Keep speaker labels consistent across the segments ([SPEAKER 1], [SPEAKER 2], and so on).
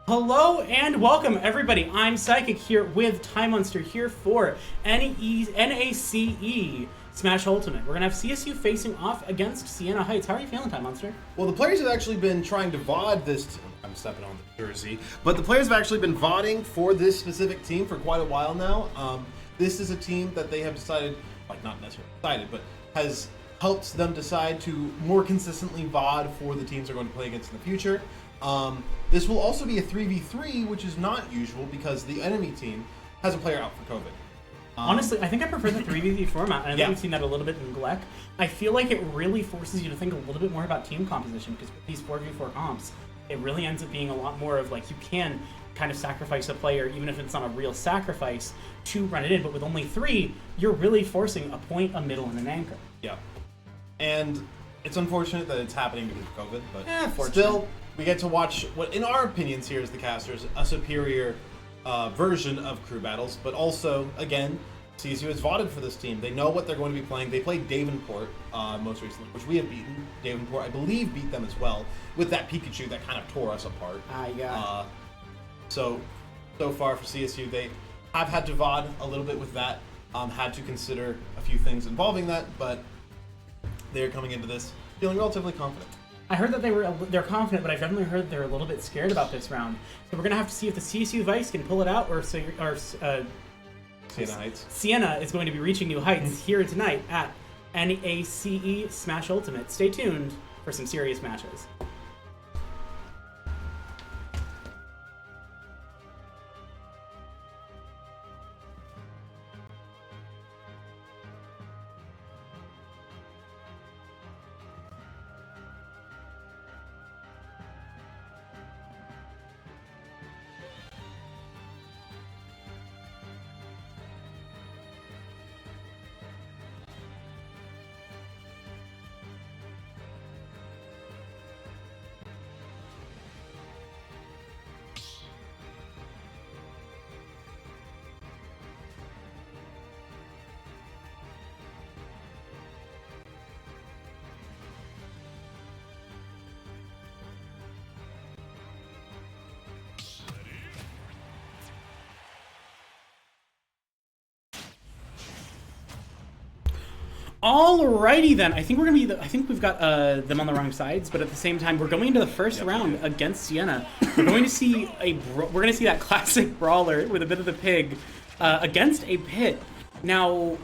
[SPEAKER 1] Hello and welcome, everybody. I'm Psychic here with Time Monster here for NACE Smash Ultimate. We're gonna have CSU facing off against Siena Heights. How are you feeling, Time Monster?
[SPEAKER 2] Well, the players have actually been trying to VOD this. I'm stepping on the jersey, but the players have actually been VODing for this specific team for quite a while now. This is a team that they have decided, like not necessarily decided, but has helped them decide to more consistently VOD for the teams they're going to play against in the future. This will also be a 3v3, which is not usual because the enemy team has a player out for COVID.
[SPEAKER 1] Honestly, I think I prefer the 3v3 format, and I think we've seen that a little bit in GLEC. I feel like it really forces you to think a little bit more about team composition, because with these 4v4 comps, it really ends up being a lot more of like, you can kind of sacrifice a player, even if it's not a real sacrifice, to run it in, but with only 3, you're really forcing a point, a middle, and an anchor.
[SPEAKER 2] Yeah. And it's unfortunate that it's happening because of COVID, but
[SPEAKER 1] still,
[SPEAKER 2] we get to watch what, in our opinions here as the casters, a superior version of crew battles, but also, again, CSU has voted for this team. They know what they're going to be playing. They played Davenport most recently, which we have beaten. Davenport, I believe, beat them as well, with that Pikachu that kind of tore us apart. So far for CSU, they have had to VOD a little bit with that, had to consider a few things involving that, but they're coming into this feeling relatively confident.
[SPEAKER 1] I heard that they're confident, but I've definitely heard they're a little bit scared about this round. So we're gonna have to see if the CSU Vice can pull it out, or Siena
[SPEAKER 2] Heights.
[SPEAKER 1] Siena is going to be reaching new heights here tonight at NACE Smash Ultimate. Stay tuned for some serious matches. Alrighty then. I think we're gonna be. I think we've got them on the wrong sides, but at the same time, we're going into the first round against Siena. We're going to see that classic brawler with a bit of the pig against a Pit. Now,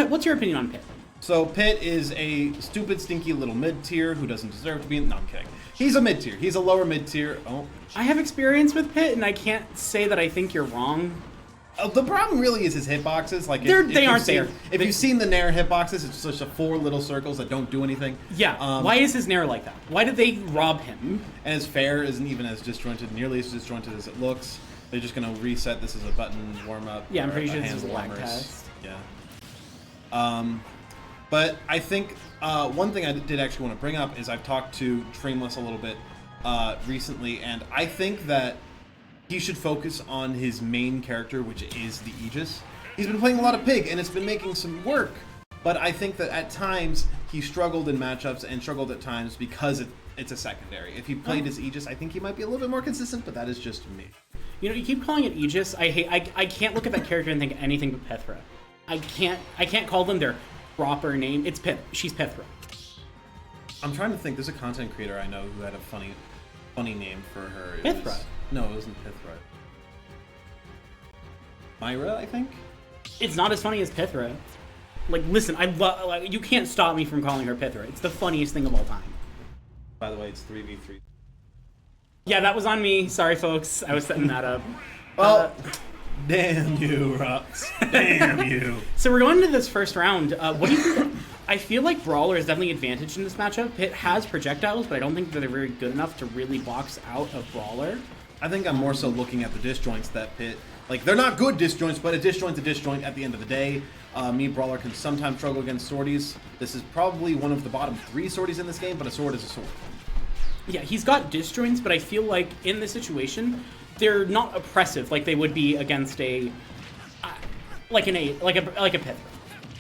[SPEAKER 1] what's your opinion on Pit?
[SPEAKER 2] So Pit is a stupid, stinky little mid-tier who doesn't deserve to be. No, I'm kidding. He's a mid-tier. He's a lower mid-tier. Oh,
[SPEAKER 1] I have experience with Pit, and I can't say that I think you're wrong.
[SPEAKER 2] The problem really is his hitboxes. Like
[SPEAKER 1] they aren't there.
[SPEAKER 2] If you've seen the Nair hitboxes, it's just 4 little circles that don't do anything.
[SPEAKER 1] Yeah. Why is his Nair like that? Why did they rob him?
[SPEAKER 2] And his fair isn't even as disjointed, nearly as disjointed as it looks. They're just gonna reset this as a button warm up.
[SPEAKER 1] Yeah, I'm pretty sure this is a lag test.
[SPEAKER 2] Yeah. But I think one thing I did actually want to bring up is I've talked to Dreamless a little bit recently, and I think that he should focus on his main character, which is the Aegis. He's been playing a lot of Pig, and it's been making some work, but I think that at times he struggled in matchups and struggled at times because it's a secondary. If he played his Aegis, I think he might be a little bit more consistent, but that is just me.
[SPEAKER 1] You know, you keep calling it Aegis. I can't look at that character and think anything but Pithra. I can't call them their proper name. It's Pith. She's Pithra.
[SPEAKER 2] I'm trying to think. There's a content creator I know who had a funny name for her.
[SPEAKER 1] Pithra.
[SPEAKER 2] No, it wasn't Pithra. Myra, I think?
[SPEAKER 1] It's not as funny as Pithra. Like, listen, you can't stop me from calling her Pithra. It's the funniest thing of all time.
[SPEAKER 2] By the way, it's 3v3.
[SPEAKER 1] Yeah, that was on me. Sorry, folks. I was setting that up.
[SPEAKER 2] Well, damn you, Rux. Damn you.
[SPEAKER 1] So we're going into this first round. What do you think? I feel like Brawler is definitely advantaged in this matchup. Pit has projectiles, but I don't think that they're very good enough to really box out a Brawler.
[SPEAKER 2] I think I'm more so looking at the disjoints that Pit... Like, they're not good disjoints, but a disjoint's a disjoint at the end of the day. Me, Brawler, can sometimes struggle against swordies. This is probably one of the bottom 3 swordies in this game, but a sword is a sword.
[SPEAKER 1] Yeah, he's got disjoints, but I feel like in this situation, they're not oppressive like they would be against a... like a Pithra.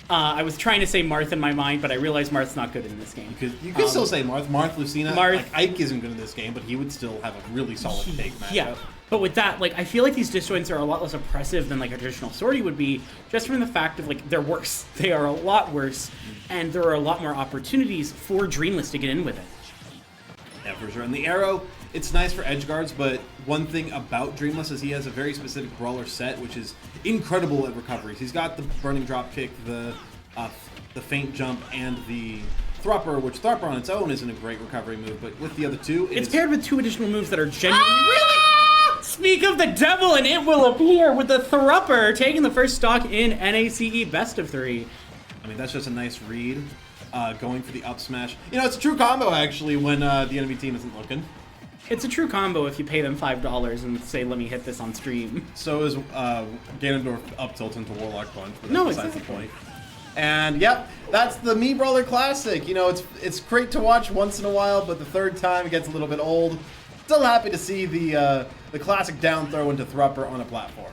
[SPEAKER 1] I was trying to say Marth in my mind, but I realized Marth's not good in this game.
[SPEAKER 2] You could still say Marth. Marth, Lucina. Like, Ike isn't good in this game, but he would still have a really solid take matchup.
[SPEAKER 1] Yeah, but with that, like, I feel like these disjoints are a lot less oppressive than, like, a traditional sortie would be, just from the fact of, like, they're worse. They are a lot worse, and there are a lot more opportunities for Dreamless to get in with it.
[SPEAKER 2] Yeah, for sure. And the arrow, it's nice for edge guards, but one thing about Dreamless is he has a very specific brawler set, which is incredible at recoveries. He's got the burning drop kick, the feint jump, and the Thrupper, which Thrupper on its own isn't a great recovery move, but with the other two,
[SPEAKER 1] it's paired with 2 additional moves that are genuinely really. Speak of the devil, and it will appear with the Thrupper taking the first stock in NACE best of 3.
[SPEAKER 2] I mean, that's just a nice read. Going for the up smash. You know, it's a true combo, actually, when the enemy team isn't looking.
[SPEAKER 1] It's a true combo if you pay them $5 and say, let me hit this on stream.
[SPEAKER 2] So is Ganondorf up tilt into Warlock Punch, but that's
[SPEAKER 1] no,
[SPEAKER 2] besides
[SPEAKER 1] exactly.
[SPEAKER 2] the point. And, yep, that's the Mii Brawler Classic. You know, it's great to watch once in a while, but the third time it gets a little bit old. Still happy to see the classic down throw into Thrupper on a platform.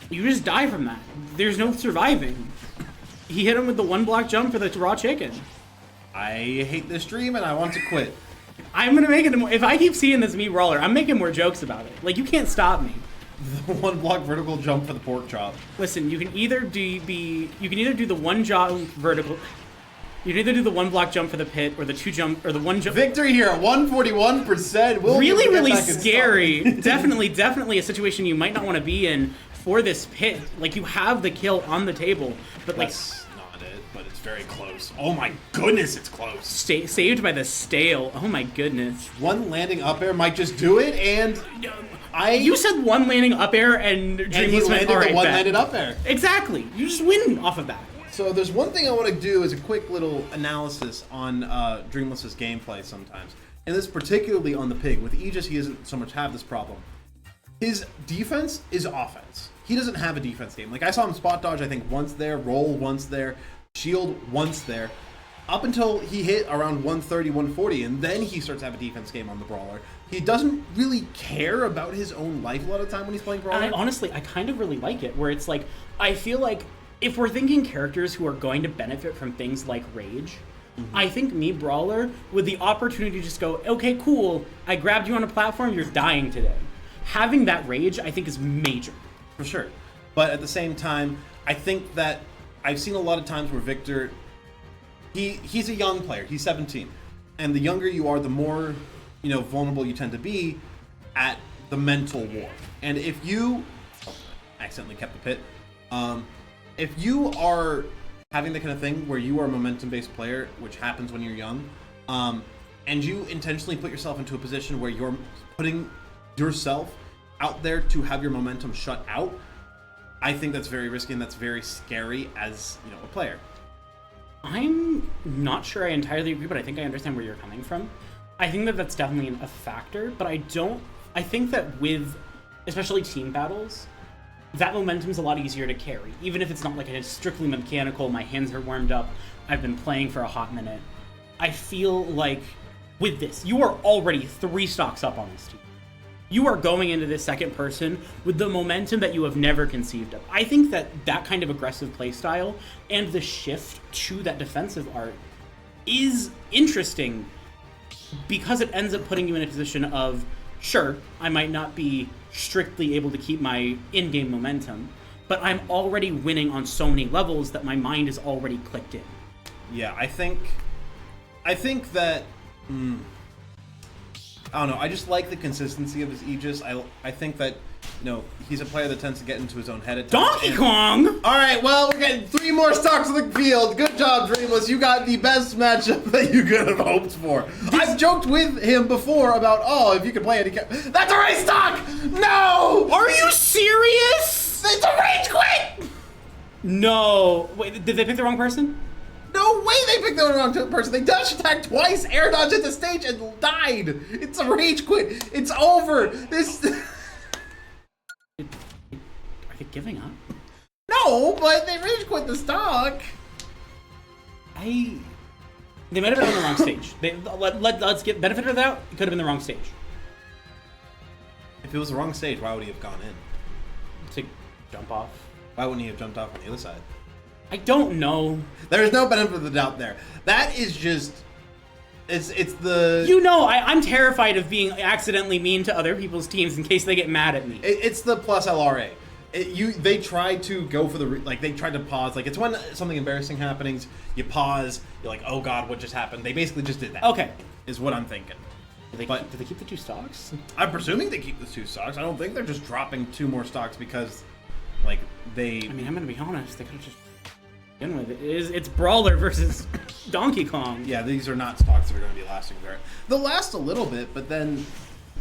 [SPEAKER 1] You just die from that. There's no surviving. He hit him with the 1 block jump for the raw chicken.
[SPEAKER 2] I hate this stream and I want to quit.
[SPEAKER 1] I'm gonna make it more. If I keep seeing this Mii Brawler, I'm making more jokes about it. Like, you can't stop me.
[SPEAKER 2] The 1 block vertical jump for the pork chop.
[SPEAKER 1] Listen, you can either do the 1 jump vertical. You can either do the 1 block jump for the pit, or the 2 jump, or the 1 jump.
[SPEAKER 2] Victory here at 141%.
[SPEAKER 1] Really scary. Definitely a situation you might not want to be in for this pit. Like, you have the kill on the table, but like.
[SPEAKER 2] That's not it, but it's very close. Oh my goodness, it's close.
[SPEAKER 1] Saved by the stale. Oh my goodness.
[SPEAKER 2] 1 landing up air might just do it, and
[SPEAKER 1] you said 1 landing up air and Dreamless
[SPEAKER 2] landed the 1 landed up air.
[SPEAKER 1] Exactly. You just win off of that.
[SPEAKER 2] So there's one thing I want to do as a quick little analysis on Dreamless's gameplay sometimes. And this particularly on the pig. With Aegis, he doesn't so much have this problem. His defense is offense. He doesn't have a defense game. Like, I saw him spot dodge, I think, once there, roll once there, shield once there, up until he hit around 130, 140, and then he starts to have a defense game on the Brawler. He doesn't really care about his own life a lot of the time when he's playing Brawler.
[SPEAKER 1] And honestly, I kind of really like it, where it's like, I feel like if we're thinking characters who are going to benefit from things like Rage, I think Mii Brawler, with the opportunity to just go, okay, cool, I grabbed you on a platform, you're dying today. Having that Rage, I think, is major.
[SPEAKER 2] For sure. But at the same time, I think that I've seen a lot of times where Victor, he's a young player, he's 17. And the younger you are, the more, vulnerable you tend to be at the mental war. And if you, accidentally kept the pit, if you are having the kind of thing where you are a momentum-based player, which happens when you're young, and you intentionally put yourself into a position where you're putting yourself out there to have your momentum shut out, I think that's very risky and that's very scary as, a player.
[SPEAKER 1] I'm not sure I entirely agree, but I think I understand where you're coming from. I think that that's definitely a factor, but I think that with, especially team battles, that momentum's a lot easier to carry, even if it's not like a strictly mechanical, my hands are warmed up, I've been playing for a hot minute. I feel like with this, you are already 3 stocks up on this team. You are going into this second person with the momentum that you have never conceived of. I think that that kind of aggressive playstyle and the shift to that defensive art is interesting because it ends up putting you in a position of, sure, I might not be strictly able to keep my in-game momentum, but I'm already winning on so many levels that my mind is already clicked in.
[SPEAKER 2] Yeah, I think that, I don't know, I just like the consistency of his Aegis. I think that, he's a player that tends to get into his own head at times.
[SPEAKER 1] Donkey Kong!
[SPEAKER 2] Alright, well, we're getting 3 more stocks on the field. Good job, Dreamless. You got the best matchup that you could have hoped for. I've joked with him before about, if you could play it, that's a race stock! No!
[SPEAKER 1] Are you serious?
[SPEAKER 2] It's a rage quit!
[SPEAKER 1] No. Wait, did they pick the wrong person?
[SPEAKER 2] No way they picked the wrong person. They dash attacked twice, air dodged at the stage, and died. It's a rage quit. It's over. This.
[SPEAKER 1] Are they giving up?
[SPEAKER 2] No, but they rage quit the stock.
[SPEAKER 1] They might have been on the wrong stage. Let's get benefit of the doubt. It could have been the wrong stage.
[SPEAKER 2] If it was the wrong stage, why would he have gone in?
[SPEAKER 1] To jump off.
[SPEAKER 2] Why wouldn't he have jumped off on the other side?
[SPEAKER 1] I don't know.
[SPEAKER 2] There is no benefit of the doubt there. That is just... It's the...
[SPEAKER 1] You know, I'm terrified of being accidentally mean to other people's teams in case they get mad at me.
[SPEAKER 2] It's the plus LRA. They try to go for the... they tried to pause. Like, it's when something embarrassing happens, you pause, you're like, oh god, what just happened? They basically just did that.
[SPEAKER 1] Okay.
[SPEAKER 2] Is what I'm thinking.
[SPEAKER 1] Do they keep the 2 stocks?
[SPEAKER 2] I'm presuming they keep the 2 stocks. I don't think they're just dropping 2 more stocks because, like, they...
[SPEAKER 1] I mean, I'm gonna be honest, they could have just... begin with it's Brawler versus Donkey Kong.
[SPEAKER 2] Yeah, these are not stocks that are going to be lasting very. They'll last a little bit, but then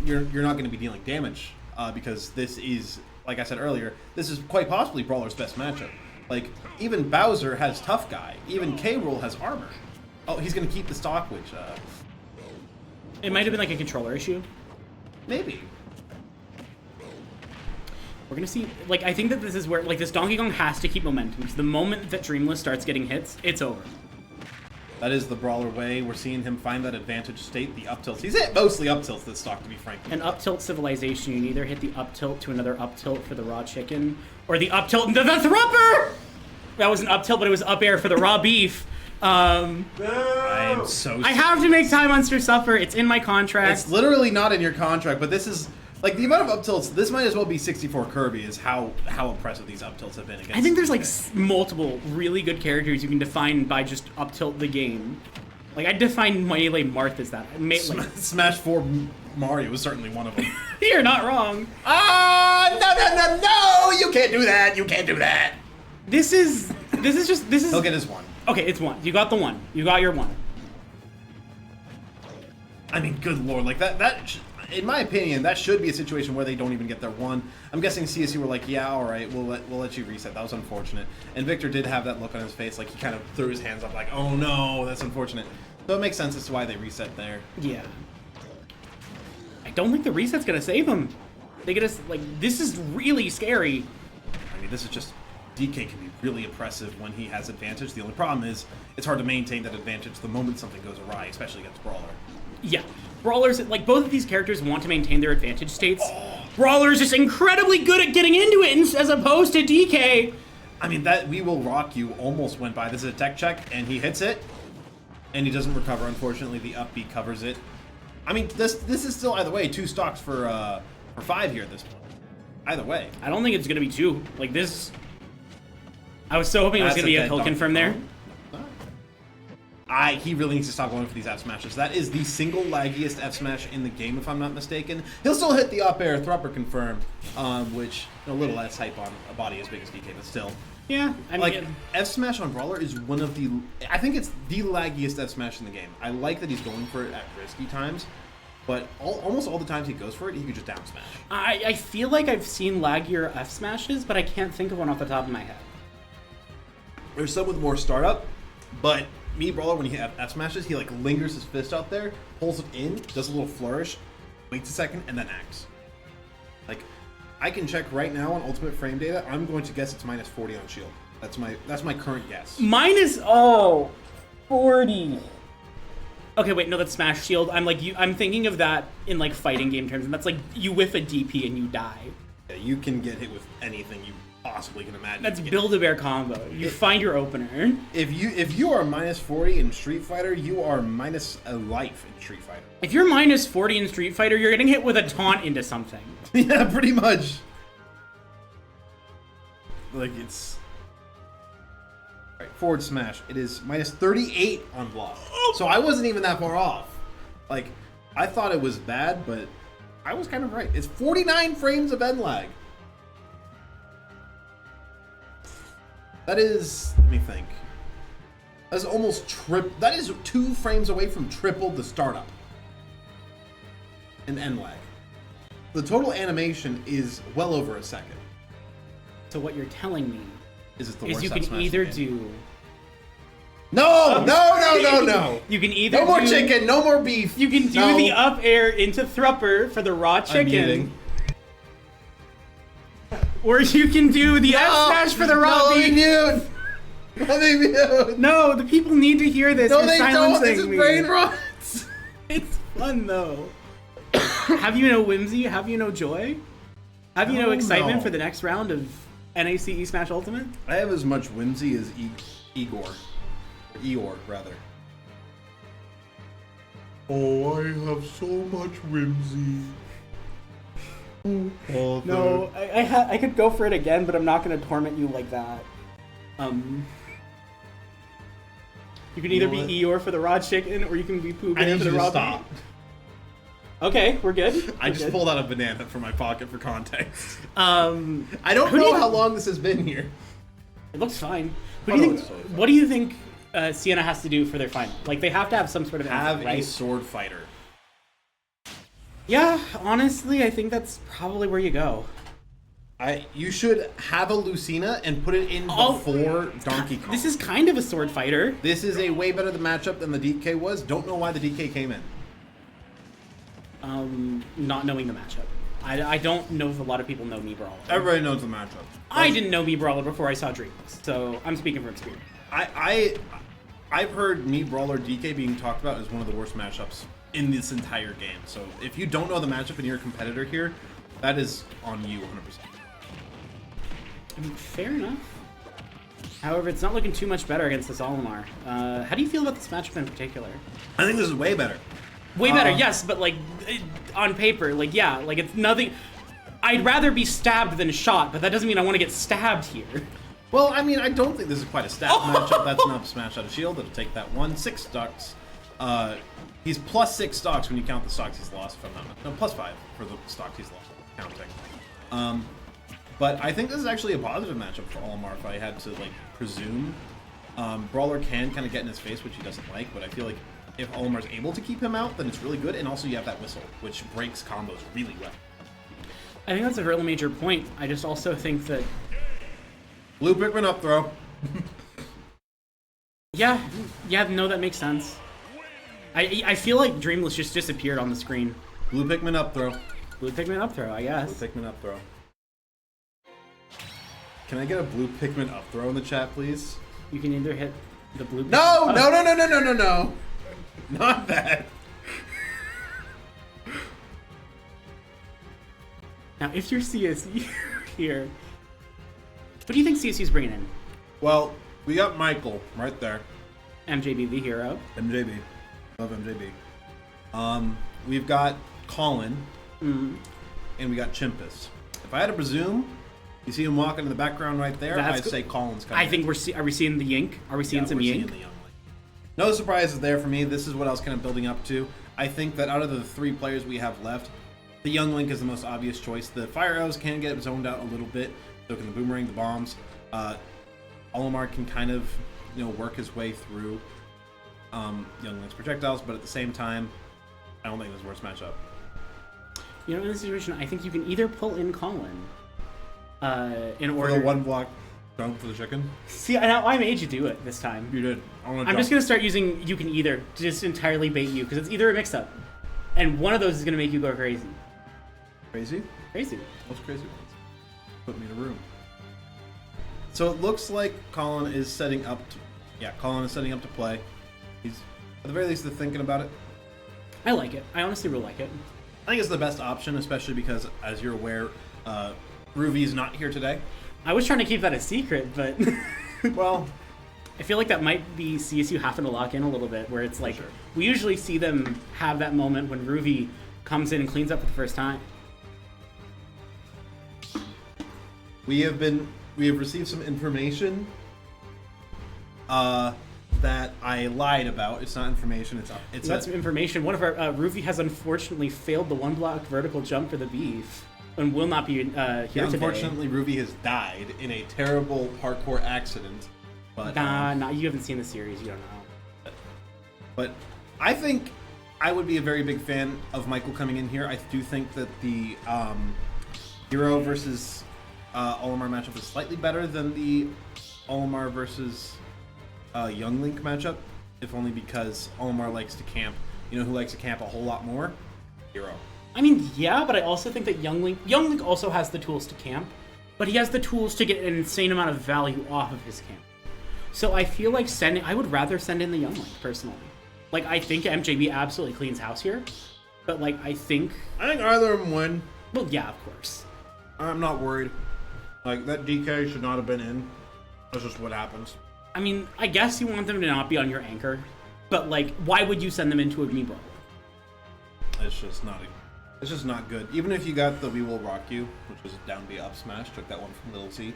[SPEAKER 2] you're not going to be dealing damage because this is, like I said earlier, this is quite possibly Brawler's best matchup. Like, even Bowser has Tough Guy. Even K-Rool has Armor. Oh, he's going to keep the stock, which...
[SPEAKER 1] it might have been like a controller issue.
[SPEAKER 2] Maybe.
[SPEAKER 1] We're gonna see, like, I think that this is where, like, this Donkey Kong has to keep momentum, because the moment that Dreamless starts getting hits, it's over.
[SPEAKER 2] That is the Brawler way. We're seeing him find that advantage state, the up tilts. He's hit mostly up tilts this stock, to be frank.
[SPEAKER 1] An up tilt civilization, you can either hit the up tilt to another up tilt for the raw chicken, or the up tilt into the Thrupper! That was an up tilt, but it was up air for the raw beef.
[SPEAKER 2] I am so...
[SPEAKER 1] I have to make Time Monster suffer. It's in my contract.
[SPEAKER 2] It's literally not in your contract, but this is... Like, the amount of up tilts, this might as well be 64 Kirby, is how impressive these up tilts have been against.
[SPEAKER 1] I think there's, like, multiple really good characters you can define by just up tilt the game. Like, I define Melee Marth as that.
[SPEAKER 2] Smash 4 Mario was certainly one of them.
[SPEAKER 1] You're not wrong.
[SPEAKER 2] No! You can't do that! You can't do that!
[SPEAKER 1] This is...
[SPEAKER 2] He'll get his 1.
[SPEAKER 1] Okay, it's 1. You got the 1. You got your 1.
[SPEAKER 2] I mean, good lord, like, in my opinion, that should be a situation where they don't even get their 1. I'm guessing CSU were like, yeah, all right, we'll let you reset. That was unfortunate. And Victor did have that look on his face, like he kind of threw his hands up, like, oh no, that's unfortunate. So it makes sense as to why they reset there.
[SPEAKER 1] Yeah. I don't think the reset's gonna save him. They get us, like, this is really scary.
[SPEAKER 2] I mean, this is just... DK can be really impressive when he has advantage. The only problem is, it's hard to maintain that advantage the moment something goes awry, especially against Brawler.
[SPEAKER 1] Yeah. Brawlers, like, both of these characters want to maintain their advantage states. Oh. Brawler's just incredibly good at getting into it as opposed to DK.
[SPEAKER 2] I mean, that We Will Rock You almost went by. This is a tech check, and he hits it, and he doesn't recover. Unfortunately, the up B covers it. I mean, this is still, either way, 2 stocks for 5 here at this point. Either way.
[SPEAKER 1] I don't think it's going to be 2. Like, this... I was so hoping it was going to be a kill confirm there.
[SPEAKER 2] He really needs to stop going for these F smashes. That is the single laggiest F smash in the game, if I'm not mistaken. He'll still hit the up air Thrupper confirmed, which a little less hype on a body as big as DK, but still.
[SPEAKER 1] Yeah, I mean,
[SPEAKER 2] like F smash on Brawler is one of the... I think it's the laggiest F smash in the game. I like that he's going for it at risky times, but almost all the times he goes for it, he could just down smash.
[SPEAKER 1] I feel like I've seen laggier F smashes, but I can't think of one off the top of my head.
[SPEAKER 2] There's some with more startup, but Brawler, when he F smashes, he like lingers his fist out there, pulls it in, does a little flourish, waits a second, and then acts. Like, I can check right now on Ultimate Frame data. I'm going to guess it's minus 40 on shield. That's my current guess.
[SPEAKER 1] Minus 40. Okay, wait, no, that's Smash Shield. I'm thinking of that in like fighting game terms, and that's like you whiff a DP and you die.
[SPEAKER 2] Yeah, you can get hit with anything you possibly can imagine.
[SPEAKER 1] That's Build-A-Bear combo. You find your opener.
[SPEAKER 2] If you are minus 40 in Street Fighter, you are minus a life in Street Fighter.
[SPEAKER 1] If you're minus 40 in Street Fighter, you're getting hit with a taunt into something.
[SPEAKER 2] Yeah, pretty much. Like, it's... Alright, forward smash. It is minus 38 on block. So I wasn't even that far off. Like, I thought it was bad, but I was kind of right. It's 49 frames of end lag. That is, let me think. That's almost that is 2 frames away from triple the startup in end lag. The total animation is well over a second.
[SPEAKER 1] So what you're telling me
[SPEAKER 2] is
[SPEAKER 1] you can either do...
[SPEAKER 2] No!
[SPEAKER 1] You can either
[SPEAKER 2] no more chicken, no more beef.
[SPEAKER 1] You can do the up air into Thrupper for the raw chicken. Or you can do the F smash for the raw beef.
[SPEAKER 2] Let me mute.
[SPEAKER 1] No, the people need to hear this.
[SPEAKER 2] No, they don't. This is brain rot.
[SPEAKER 1] It's fun though. Have you no whimsy? Have you no joy? Have you no excitement for the next round of NACE Smash Ultimate?
[SPEAKER 2] I have as much whimsy as Eeyore, rather. Oh, I have so much whimsy. Oh,
[SPEAKER 1] no, I could go for it again, but I'm not going to torment you like that. You can either be Eeyore for the raw chicken, or you can be Pooh Bear for the raw
[SPEAKER 2] stop.
[SPEAKER 1] beef. Okay, we're good.
[SPEAKER 2] I just pulled out a banana from my pocket for context.
[SPEAKER 1] I
[SPEAKER 2] don't know how long this has been here.
[SPEAKER 1] It looks fine. What do you think Sienna has to do for their final? Like, they have to have some sort of
[SPEAKER 2] a sword fighter.
[SPEAKER 1] Yeah, honestly, I think that's probably where you go.
[SPEAKER 2] You should have a Lucina and put it in before Donkey Kong.
[SPEAKER 1] This is kind of a sword fighter.
[SPEAKER 2] This is a way better matchup than the DK was. Don't know why the DK came in.
[SPEAKER 1] Not knowing the matchup. I don't know if a lot of people know Mii Brawler.
[SPEAKER 2] Everybody knows the matchup.
[SPEAKER 1] I didn't know Mii Brawler before I saw Dreamless, so I'm speaking from experience.
[SPEAKER 2] I've heard Mii Brawler DK being talked about as one of the worst matchups in this entire game. So if you don't know the matchup and you're a competitor here, that is on you 100%.
[SPEAKER 1] I mean, fair enough. However, it's not looking too much better against this Olimar. How do you feel about this matchup in particular?
[SPEAKER 2] I think this is way better.
[SPEAKER 1] Way better, yes, but like on paper, like yeah, like it's nothing. I'd rather be stabbed than shot, but that doesn't mean I want to get stabbed here.
[SPEAKER 2] Well, I mean, I don't think this is quite a stab matchup. That's an up smash out of shield. It'll take that one. 6 stocks. He's plus 6 stocks when you count the stocks he's lost from them. No, plus 5 for the stocks he's lost counting. But I think this is actually a positive matchup for Olimar if I had to like presume. Brawler can kind of get in his face, which he doesn't like, but I feel like if Olimar's able to keep him out, then it's really good. And also you have that whistle, which breaks combos really well.
[SPEAKER 1] I think that's a real major point. I just also think that...
[SPEAKER 2] Blue Pikmin up throw.
[SPEAKER 1] yeah, no, that makes sense. I feel like Dreamless just disappeared on the screen.
[SPEAKER 2] Blue Pikmin up throw.
[SPEAKER 1] Blue Pikmin up throw, I guess.
[SPEAKER 2] Blue Pikmin up throw. Can I get a Blue Pikmin up throw in the chat, please?
[SPEAKER 1] You can either hit the blue...
[SPEAKER 2] No! No! Not that!
[SPEAKER 1] Now, if you're CSU here, what do you think CSU's bringing in?
[SPEAKER 2] Well, we got Michael right there.
[SPEAKER 1] MJB, the hero.
[SPEAKER 2] MJB. Love MJB. We've got Colin.
[SPEAKER 1] Mm-hmm.
[SPEAKER 2] And we got Chimpus. If I had to presume, you see him walking in the background right there, I'd say Colin's coming.
[SPEAKER 1] I think are we seeing the Yink? Are we seeing some Yink?
[SPEAKER 2] No surprises there for me. This is what I was kind of building up to. I think that out of the 3 players we have left, the Young Link is the most obvious choice. The Fire Arrows can get zoned out a little bit. So can the Boomerang, the Bombs. Olimar can kind of, work his way through Young Link's projectiles, but at the same time, I don't think this is the worst matchup.
[SPEAKER 1] In this situation, I think you can either pull in Colin in order...
[SPEAKER 2] For the 1 block jump for the chicken?
[SPEAKER 1] See, I made you do it this time.
[SPEAKER 2] You did.
[SPEAKER 1] I'm just going to start using you can either to just entirely bait you, because it's either a mix-up, and one of those is going to make you go crazy.
[SPEAKER 2] Crazy?
[SPEAKER 1] Crazy.
[SPEAKER 2] What's crazy ones? Put me in a room. So it looks like Colin is setting up to... Yeah, Colin is setting up to play. He's, at the very least, thinking about it.
[SPEAKER 1] I like it. I honestly really like it.
[SPEAKER 2] I think it's the best option, especially because, as you're aware, Ruvy's not here today.
[SPEAKER 1] I was trying to keep that a secret, but...
[SPEAKER 2] well...
[SPEAKER 1] I feel like that might be CSU having to lock in a little bit, where it's like, we usually see them have that moment when Ruvy comes in and cleans up for the first time.
[SPEAKER 2] We have received some information that I lied about. It's not information. It's
[SPEAKER 1] some information. One of our Ruvy has unfortunately failed the 1-block vertical jump for the beef and will not be here today.
[SPEAKER 2] Unfortunately, Ruvy has died in a terrible parkour accident. But,
[SPEAKER 1] nah, you haven't seen the series. You don't know.
[SPEAKER 2] But I think I would be a very big fan of Michael coming in here. I do think that the Hero versus Olimar matchup is slightly better than the Olimar versus Young Link matchup, if only because Olimar likes to camp. You know who likes to camp a whole lot more? Hero.
[SPEAKER 1] I mean, yeah, but I also think that Young Link also has the tools to camp, but he has the tools to get an insane amount of value off of his camp. So I feel like I would rather send in the Young Link, personally. Like, I think MJB absolutely cleans house here, but, like, I think
[SPEAKER 2] either of them win.
[SPEAKER 1] Well, yeah, of course.
[SPEAKER 2] I'm not worried. Like, that DK should not have been in. That's just what happens.
[SPEAKER 1] I mean, I guess you want them to not be on your anchor, but like, why would you send them into a me bubble?
[SPEAKER 2] It's just not good. Even if you got the We Will Rock You, which was a down B up smash, took that one from Little T.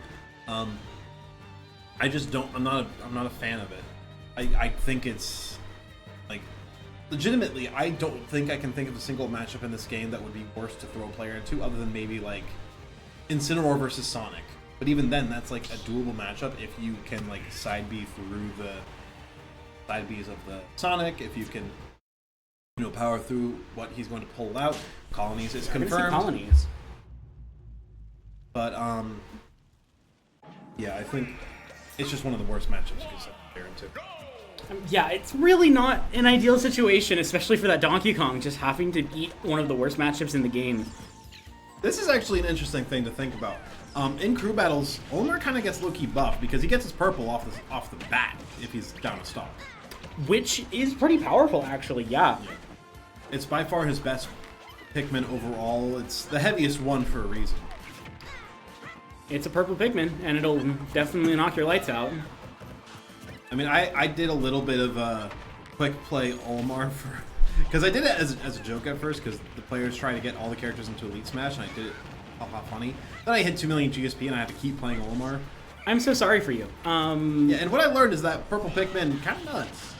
[SPEAKER 2] I just don't. I'm not a fan of it. I think it's like, legitimately, I don't think I can think of a single matchup in this game that would be worse to throw a player into, other than maybe like Incineroar versus Sonic. But even then, that's like a doable matchup if you can like side B through the side Bs of the Sonic. If you can, you know, power through what he's going to pull out. Colonies is confirmed.
[SPEAKER 1] Colonies.
[SPEAKER 2] But yeah, I think it's just one of the worst matchups you can set a player into.
[SPEAKER 1] Yeah, it's really not an ideal situation, especially for that Donkey Kong, just having to eat one of the worst matchups in the game.
[SPEAKER 2] This is actually an interesting thing to think about. In crew battles, Olimar kind of gets low-key buffed because he gets his purple off the bat if he's down a stock.
[SPEAKER 1] Which is pretty powerful, actually, yeah.
[SPEAKER 2] It's by far his best Pikmin overall. It's the heaviest one for a reason.
[SPEAKER 1] It's a purple Pikmin, and it'll definitely knock your lights out.
[SPEAKER 2] I mean, I did a little bit of a quick play Olimar for... Because I did it as a joke at first, because the players try to get all the characters into Elite Smash, and I did it haha funny. Then I hit 2 million GSP, and I had to keep playing Olimar.
[SPEAKER 1] I'm so sorry for you.
[SPEAKER 2] Yeah, and what I learned is that purple Pikmin kind of nuts.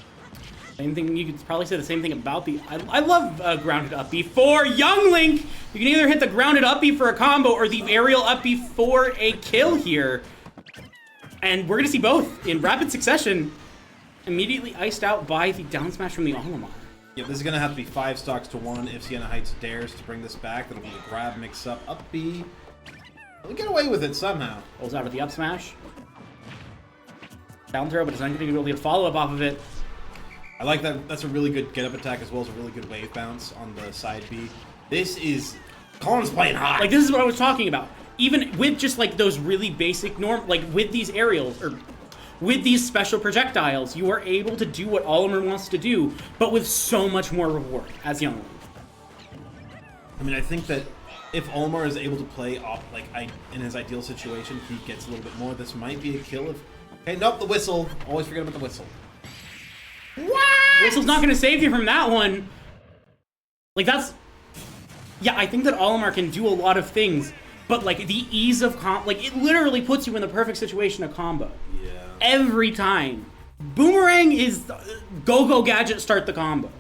[SPEAKER 1] Same thing. You could probably say the same thing about the... I love grounded up B for Young Link. You can either hit the grounded up B for a combo or the aerial up B for a kill here. And we're going to see both in rapid succession. Immediately iced out by the down smash from the Olimar.
[SPEAKER 2] Yeah, this is going to have to be 5 stocks to 1 if Sienna Heights dares to bring this back. That'll be a grab mix-up. Up B. We'll get away with it somehow.
[SPEAKER 1] Pulls out with the up smash. Down throw, but it's not going to be able to get a follow-up off of it.
[SPEAKER 2] I like that. That's a really good get-up attack as well as a really good wave bounce on the side B. This is... Colin's playing hot.
[SPEAKER 1] Like, this is what I was talking about. Even with just, like, those really basic like, with these aerials, or with these special projectiles, you are able to do what Olimar wants to do, but with so much more reward as Young Link.
[SPEAKER 2] I mean, I think that if Olimar is able to play off, like, in his ideal situation, he gets a little bit more. This might be a kill if... Okay, nope, the whistle. Always forget about the whistle.
[SPEAKER 1] What? Whistle's not going to save you from that one. Like, that's... Yeah, I think that Olimar can do a lot of things, but, like, the ease of like, it literally puts you in the perfect situation to combo.
[SPEAKER 2] Yeah.
[SPEAKER 1] Every time. Boomerang is go-go gadget start the combo.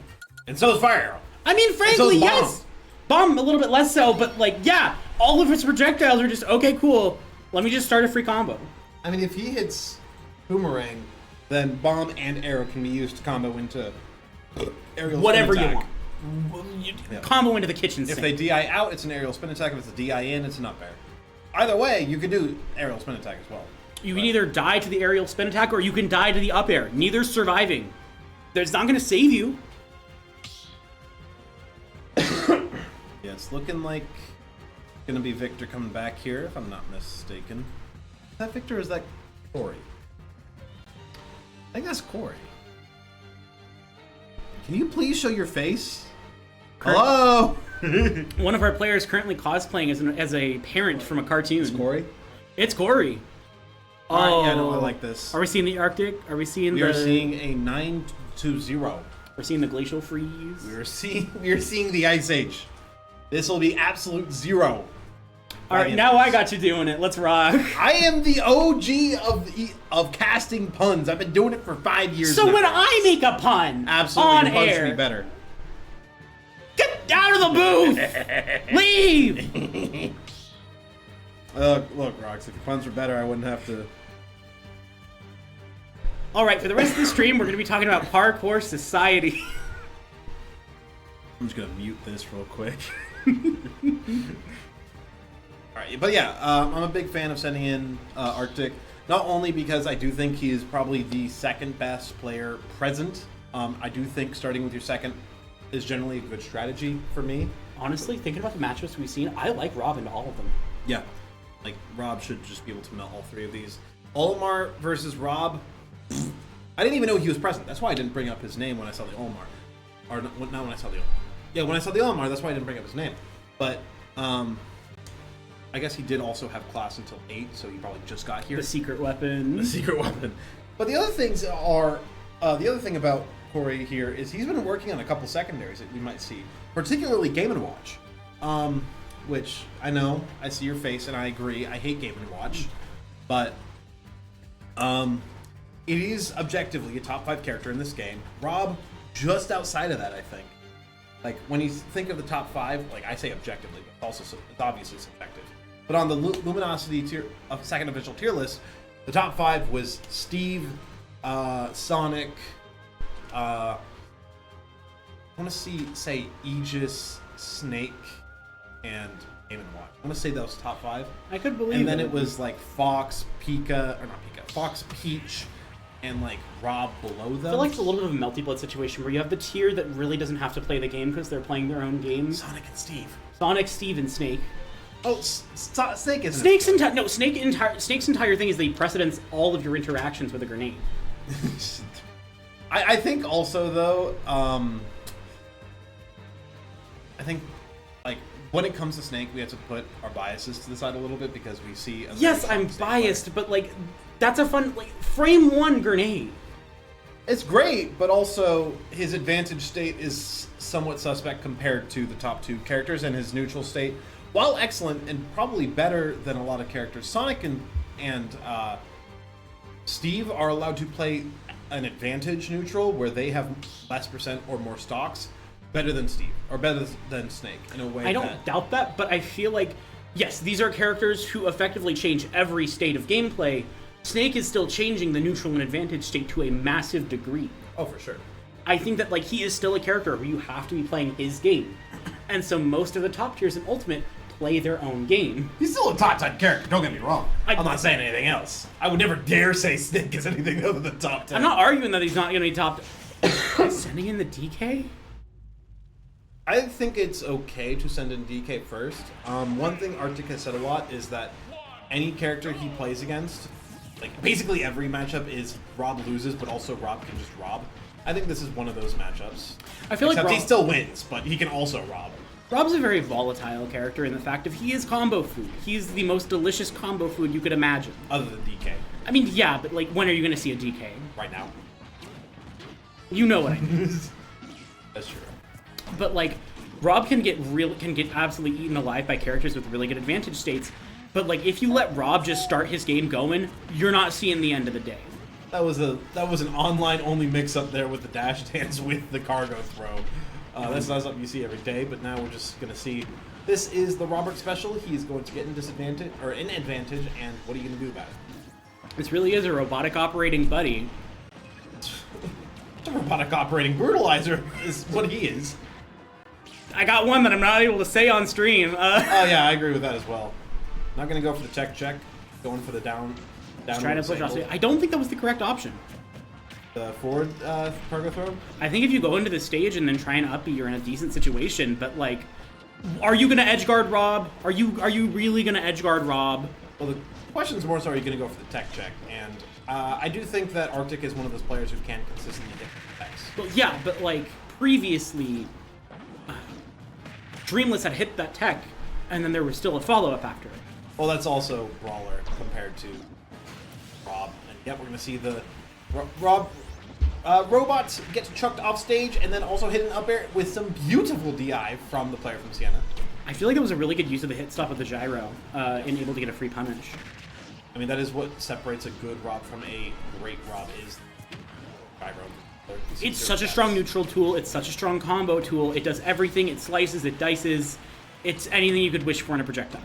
[SPEAKER 2] And so is Fire Arrow.
[SPEAKER 1] I mean, frankly, yes. Bomb a little bit less so, but, like, yeah, all of its projectiles are just, okay, cool, let me just start a free combo.
[SPEAKER 2] I mean, if he hits Boomerang, then Bomb and Arrow can be used to combo into aerial
[SPEAKER 1] whatever
[SPEAKER 2] spin
[SPEAKER 1] you
[SPEAKER 2] attack.
[SPEAKER 1] want. Combo into the kitchen sink.
[SPEAKER 2] If they DI out, it's an aerial spin attack. If it's a DI in, it's an up air. Either way, you can do aerial spin attack as well.
[SPEAKER 1] You can either die to the aerial spin attack or you can die to the up air. Neither's surviving. It's not going to save you.
[SPEAKER 2] Yeah, it's looking like going to be Victor coming back here, if I'm not mistaken. Is that Victor or is that Corey? I think that's Corey. Can you please show your face? Hello?
[SPEAKER 1] One of our players currently cosplaying as a parent from a cartoon.
[SPEAKER 2] It's Corey?
[SPEAKER 1] It's Corey.
[SPEAKER 2] Oh, yeah, no, I like this.
[SPEAKER 1] Are we seeing the Arctic? Are we seeing
[SPEAKER 2] We are seeing a 9-0.
[SPEAKER 1] We're seeing the glacial freeze.
[SPEAKER 2] We are seeing the Ice Age. This will be absolute zero.
[SPEAKER 1] All right, now I got you doing it. Let's rock.
[SPEAKER 2] I am the OG of casting puns. I've been doing it for 5 years
[SPEAKER 1] So
[SPEAKER 2] now.
[SPEAKER 1] when I make a pun
[SPEAKER 2] Absolutely,
[SPEAKER 1] on
[SPEAKER 2] your puns
[SPEAKER 1] air,
[SPEAKER 2] should be better.
[SPEAKER 1] get out of the booth. Leave.
[SPEAKER 2] Look, Rox, if your puns were better, I wouldn't have to...
[SPEAKER 1] All right, for the rest of the stream, we're going to be talking about Parkour Society.
[SPEAKER 2] I'm just going to mute this real quick. Alright, but yeah, I'm a big fan of sending in Arctic. Not only because I do think he is probably the second best player present. I do think starting with your second is generally a good strategy for me.
[SPEAKER 1] Honestly, thinking about the matchups we've seen, I like Rob in all of them.
[SPEAKER 2] Yeah, like Rob should just be able to melt all 3 of these. Olimar versus Rob. I didn't even know he was present. That's why I didn't bring up his name when I saw the Olimar. Or not when I saw the Olimar. Yeah, when I saw the Olimar, that's why I didn't bring up his name. But, I guess he did also have class until 8, so he probably just got here.
[SPEAKER 1] The secret weapon.
[SPEAKER 2] The secret weapon. But the other things are, the other thing about Corey here is he's been working on a couple secondaries that we might see, particularly Game & Watch, which I know, I see your face and I agree, I hate Game & Watch, but it is objectively a top 5 character in this game. Rob, just outside of that, I think. Like, when you think of the top 5, like, I say objectively, but also it's obviously subjective. But on the Luminosity tier, second official tier list, the top 5 was Steve, Sonic, I want to say Aegis, Snake, and Game & Watch. I want to say those top 5.
[SPEAKER 1] I could believe it.
[SPEAKER 2] And then it was like Fox, Fox, Peach, and like Rob below them.
[SPEAKER 1] I feel like it's a little bit of a melty blood situation where you have the tier that really doesn't have to play the game because they're playing their own game.
[SPEAKER 2] Sonic and Steve.
[SPEAKER 1] Sonic, Steve, and Snake.
[SPEAKER 2] Oh, Snake isn't.
[SPEAKER 1] Snake's entire thing is they precedence all of your interactions with a grenade.
[SPEAKER 2] I think also though, I think like when it comes to Snake, we have to put our biases to the side a little bit because we see.
[SPEAKER 1] Yes, I'm biased, but like that's a fun frame 1 grenade.
[SPEAKER 2] It's great, but also his advantage state is somewhat suspect compared to the top 2 characters, and his neutral state, while excellent and probably better than a lot of characters, Sonic and Steve are allowed to play an advantage neutral where they have less % or more stocks better than Steve, or better than Snake in a way.
[SPEAKER 1] I don't doubt that, but I feel like, yes, these are characters who effectively change every state of gameplay. Snake is still changing the neutral and advantage state to a massive degree.
[SPEAKER 2] Oh, for sure.
[SPEAKER 1] I think that like he is still a character who you have to be playing his game. And so most of the top tiers in Ultimate play their own game.
[SPEAKER 2] He's still a top 10 character, don't get me wrong. I'm not saying anything else. I would never dare say Snake is anything other than top 10.
[SPEAKER 1] I'm not arguing that he's not going to be top... Sending in the DK?
[SPEAKER 2] I think it's okay to send in DK first. One thing Arctic has said a lot is that any character he plays against, like basically every matchup is Rob loses, but also Rob can just rob. I think this is one of those matchups.
[SPEAKER 1] I feel
[SPEAKER 2] Except
[SPEAKER 1] like
[SPEAKER 2] he still wins, but he can also rob.
[SPEAKER 1] Rob's a very volatile character in the fact of he is combo food. He's the most delicious combo food you could imagine.
[SPEAKER 2] Other than DK.
[SPEAKER 1] I mean, yeah, but like, when are you going to see a DK?
[SPEAKER 2] Right now.
[SPEAKER 1] You know what I mean.
[SPEAKER 2] That's true.
[SPEAKER 1] But like, Rob can get absolutely eaten alive by characters with really good advantage states. But like, if you let Rob just start his game going, you're not seeing the end of the day.
[SPEAKER 2] That was an online only mix up there with the dash dance with the cargo throw. That's not something you see every day, but now we're just gonna see. This is the Robert special. He's going to get in disadvantage or in advantage, and what are you gonna do about it?
[SPEAKER 1] This really is a robotic operating buddy.
[SPEAKER 2] A robotic operating brutalizer is what he is.
[SPEAKER 1] I got one that I'm not able to say on stream.
[SPEAKER 2] Oh yeah, I agree with that as well. Not gonna go for the check. Going for the down.
[SPEAKER 1] Trying to push off. I don't think that was the correct option.
[SPEAKER 2] The forward cargo throw?
[SPEAKER 1] I think if you go into the stage and then try and up, you're in a decent situation. But like, are you gonna edge guard Rob? Are you really gonna edge guard Rob?
[SPEAKER 2] Well, the question is more so, are you gonna go for the tech check? And I do think that Arctic is one of those players who can consistently hit the techs.
[SPEAKER 1] Well, yeah, but like previously, Dreamless had hit that tech, and then there was still a follow-up after it.
[SPEAKER 2] Well, that's also Brawler compared to Rob. And yep, we're gonna see the robots get chucked off stage and then also hit an up air with some beautiful DI from the player from Sienna.
[SPEAKER 1] I feel like it was a really good use of the hit stop of the gyro and able to get a free punish.
[SPEAKER 2] I mean, that is what separates a good Rob from a great Rob is gyro.
[SPEAKER 1] It's such a strong neutral tool. It's such a strong combo tool. It does everything. It slices. It dices. It's anything you could wish for in a projectile.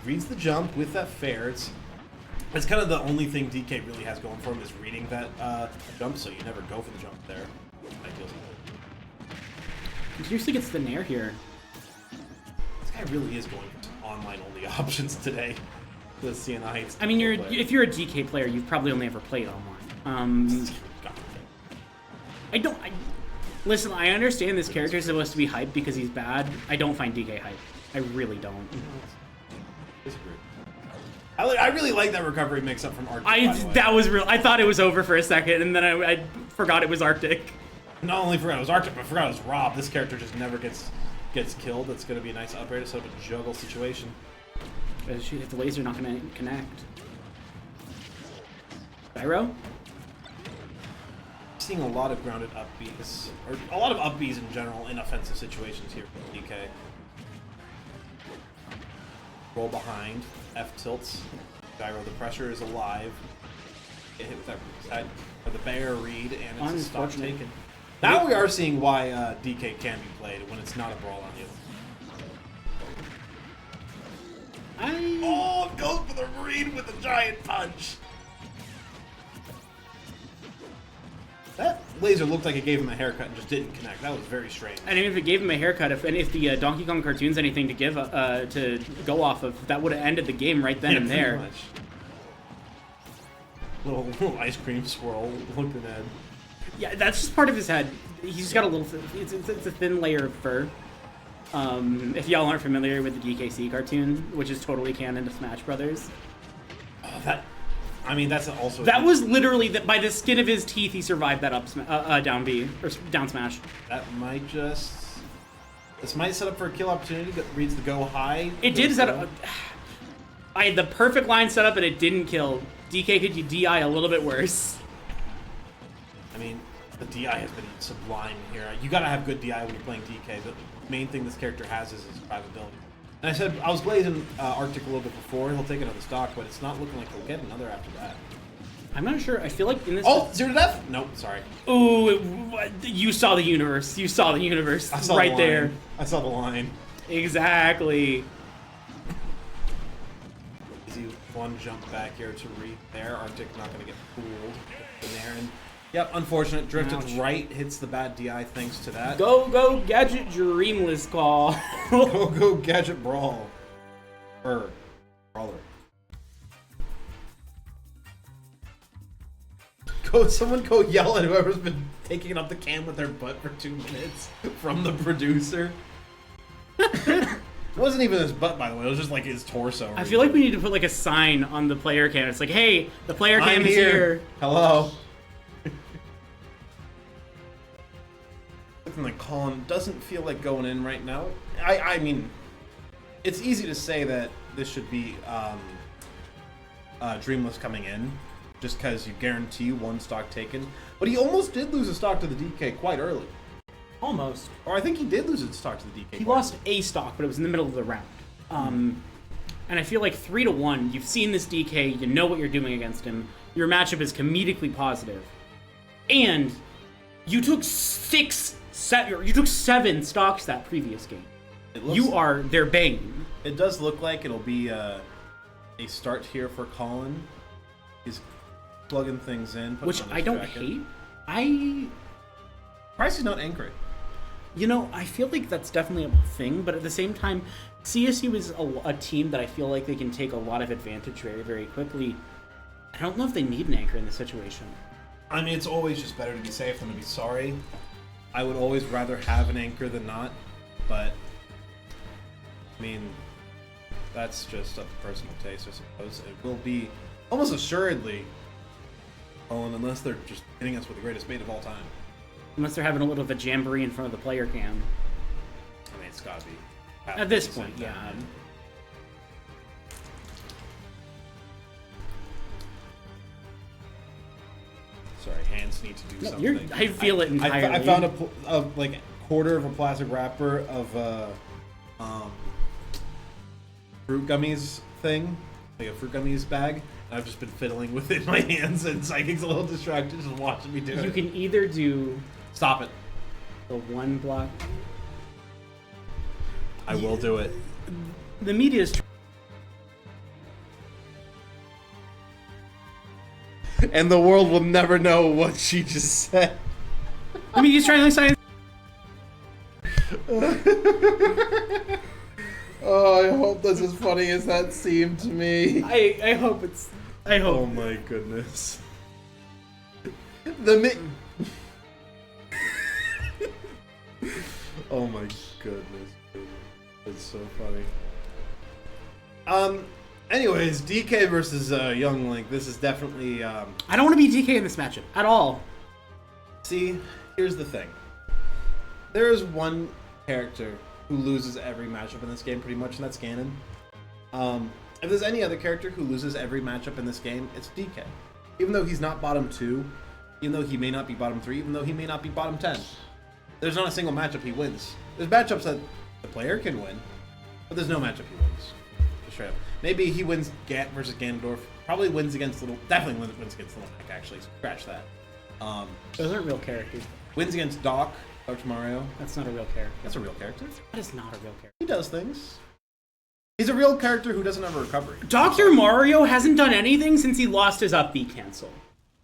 [SPEAKER 2] Reads the jump with that fair. It's kind of the only thing DK really has going for him is reading that jump, so you never go for the jump there.
[SPEAKER 1] He seriously gets the nair here.
[SPEAKER 2] This guy really is going for online-only options today. The Sienna Heights.
[SPEAKER 1] I mean, if you're a DK player, you've probably only ever played online. Listen, I understand this character is supposed to be hyped because he's bad. I don't find DK hype. I really don't.
[SPEAKER 2] Disagree. I really like that recovery mix-up from Arctic.
[SPEAKER 1] That was real. I thought it was over for a second, and then I forgot it was Arctic.
[SPEAKER 2] Not only forgot it was Arctic, but forgot it was Rob. This character just never gets gets killed, that's going to be a nice up air to set up a juggle situation.
[SPEAKER 1] If the laser not going to connect. Gyro?
[SPEAKER 2] Seeing a lot of grounded up Bs, or a lot of up Bs in general in offensive situations here for DK. Roll behind, F tilts, Gyro, the pressure is alive. Get hit with that side, or the bear read, and it's a stock taken. Now we are seeing why DK can be played when it's not a brawl on you. Oh, goes for the read with a giant punch. That laser looked like it gave him a haircut and just didn't connect. That was very strange.
[SPEAKER 1] And even if it gave him a haircut, if the Donkey Kong cartoon's anything to give to go off of, that would have ended the game right then and there.
[SPEAKER 2] Much. Little ice cream swirl looking at.
[SPEAKER 1] Yeah, that's just part of his head. He's just got a little. It's a thin layer of fur. If y'all aren't familiar with the DKC cartoon, which is totally canon to Smash Brothers.
[SPEAKER 2] Oh, I mean, that's also...
[SPEAKER 1] That was literally, by the skin of his teeth, he survived that down B, or down smash.
[SPEAKER 2] That might just... This might set up for a kill opportunity that reads the go high.
[SPEAKER 1] It did set up... I had the perfect line set up, and it didn't kill. DK could DI a little bit worse.
[SPEAKER 2] I mean, the DI has been sublime here. You gotta have good DI when you're playing DK. The main thing this character has is his survivability. And I said, I was glazing Arctic a little bit before. He'll take another stock, but it's not looking like he'll get another after that.
[SPEAKER 1] I'm not sure. I feel like in this...
[SPEAKER 2] Oh, 0 to death? Nope, sorry.
[SPEAKER 1] Ooh, you saw the universe. You saw the universe right there.
[SPEAKER 2] I saw the line.
[SPEAKER 1] Exactly.
[SPEAKER 2] Easy one jump back here to read there. Arctic not going to get fooled in there. And yep, unfortunate. Drifted right, hits the bad DI thanks to that.
[SPEAKER 1] Go, Gadget Dreamless Call.
[SPEAKER 2] go, Gadget Brawl. Brawler. Someone go yell at whoever's been taking up the cam with their butt for 2 minutes from the producer. It wasn't even his butt, by the way. It was just like his torso.
[SPEAKER 1] I feel like we need to put like a sign on the player cam. It's like, hey, the player cam is here.
[SPEAKER 2] Hello. Something like Colin doesn't feel like going in right now. I mean, it's easy to say that this should be Dreamless coming in, just because you guarantee one stock taken. But he almost did lose a stock to the DK quite early.
[SPEAKER 1] Almost.
[SPEAKER 2] Or I think he did lose a stock to the DK.
[SPEAKER 1] He lost a stock, but it was in the middle of the round. And I feel like 3-1, you've seen this DK, you know what you're doing against him. Your matchup is comedically positive. And you took 7 stocks that previous game. You are their bane.
[SPEAKER 2] It does look like it'll be a start here for Colin. He's plugging things in.
[SPEAKER 1] Which I don't hate.
[SPEAKER 2] Surprised he's not anchoring.
[SPEAKER 1] You know, I feel like that's definitely a thing, but at the same time, CSU is a team that I feel like they can take a lot of advantage very, very quickly. I don't know if they need an anchor in this situation.
[SPEAKER 2] I mean, it's always just better to be safe than to be sorry. I would always rather have an anchor than not, but I mean, that's just up to personal taste, I suppose. It will be almost assuredly Colin, unless they're just hitting us with the greatest bait of all time.
[SPEAKER 1] Unless they're having a little of a jamboree in front of the player cam.
[SPEAKER 2] I mean, it's gotta be.
[SPEAKER 1] At this point, yeah.
[SPEAKER 2] Sorry, hands need to do something.
[SPEAKER 1] I feel it entirely.
[SPEAKER 2] I found a like quarter of a plastic wrapper of fruit gummies thing, like a fruit gummies bag. And I've just been fiddling with it in my hands, and Psychic's a little distracted just watching me do it.
[SPEAKER 1] You can either do...
[SPEAKER 2] Stop it.
[SPEAKER 1] The one block...
[SPEAKER 2] I will do it.
[SPEAKER 1] The media is...
[SPEAKER 2] And the world will never know what she just said.
[SPEAKER 1] The media's trying to sign...
[SPEAKER 2] Oh, I hope that's as funny as that seemed to me.
[SPEAKER 1] I hope it's... I hope.
[SPEAKER 2] Oh my goodness. Oh my goodness. It's so funny. Anyways, DK versus Young Link. This is definitely...
[SPEAKER 1] I don't want to be DK in this matchup at all.
[SPEAKER 2] See, here's the thing. There is one character who loses every matchup in this game pretty much, and that's Ganon. If there's any other character who loses every matchup in this game, it's DK. Even though he's not bottom 2, even though he may not be bottom 3, even though he may not be bottom 10. There's not a single matchup he wins. There's matchups that the player can win, but there's no matchup he wins. Just straight up. Maybe he wins versus Ganondorf. Probably wins against definitely wins against Little Mac, actually. Scratch that.
[SPEAKER 1] Those aren't real characters.
[SPEAKER 2] Wins against Doc, Dr. Mario.
[SPEAKER 1] That's not a real character.
[SPEAKER 2] That's a real character.
[SPEAKER 1] That is not a real character.
[SPEAKER 2] He does things. He's a real character who doesn't have a recovery.
[SPEAKER 1] Dr. Mario hasn't done anything since he lost his up B cancel.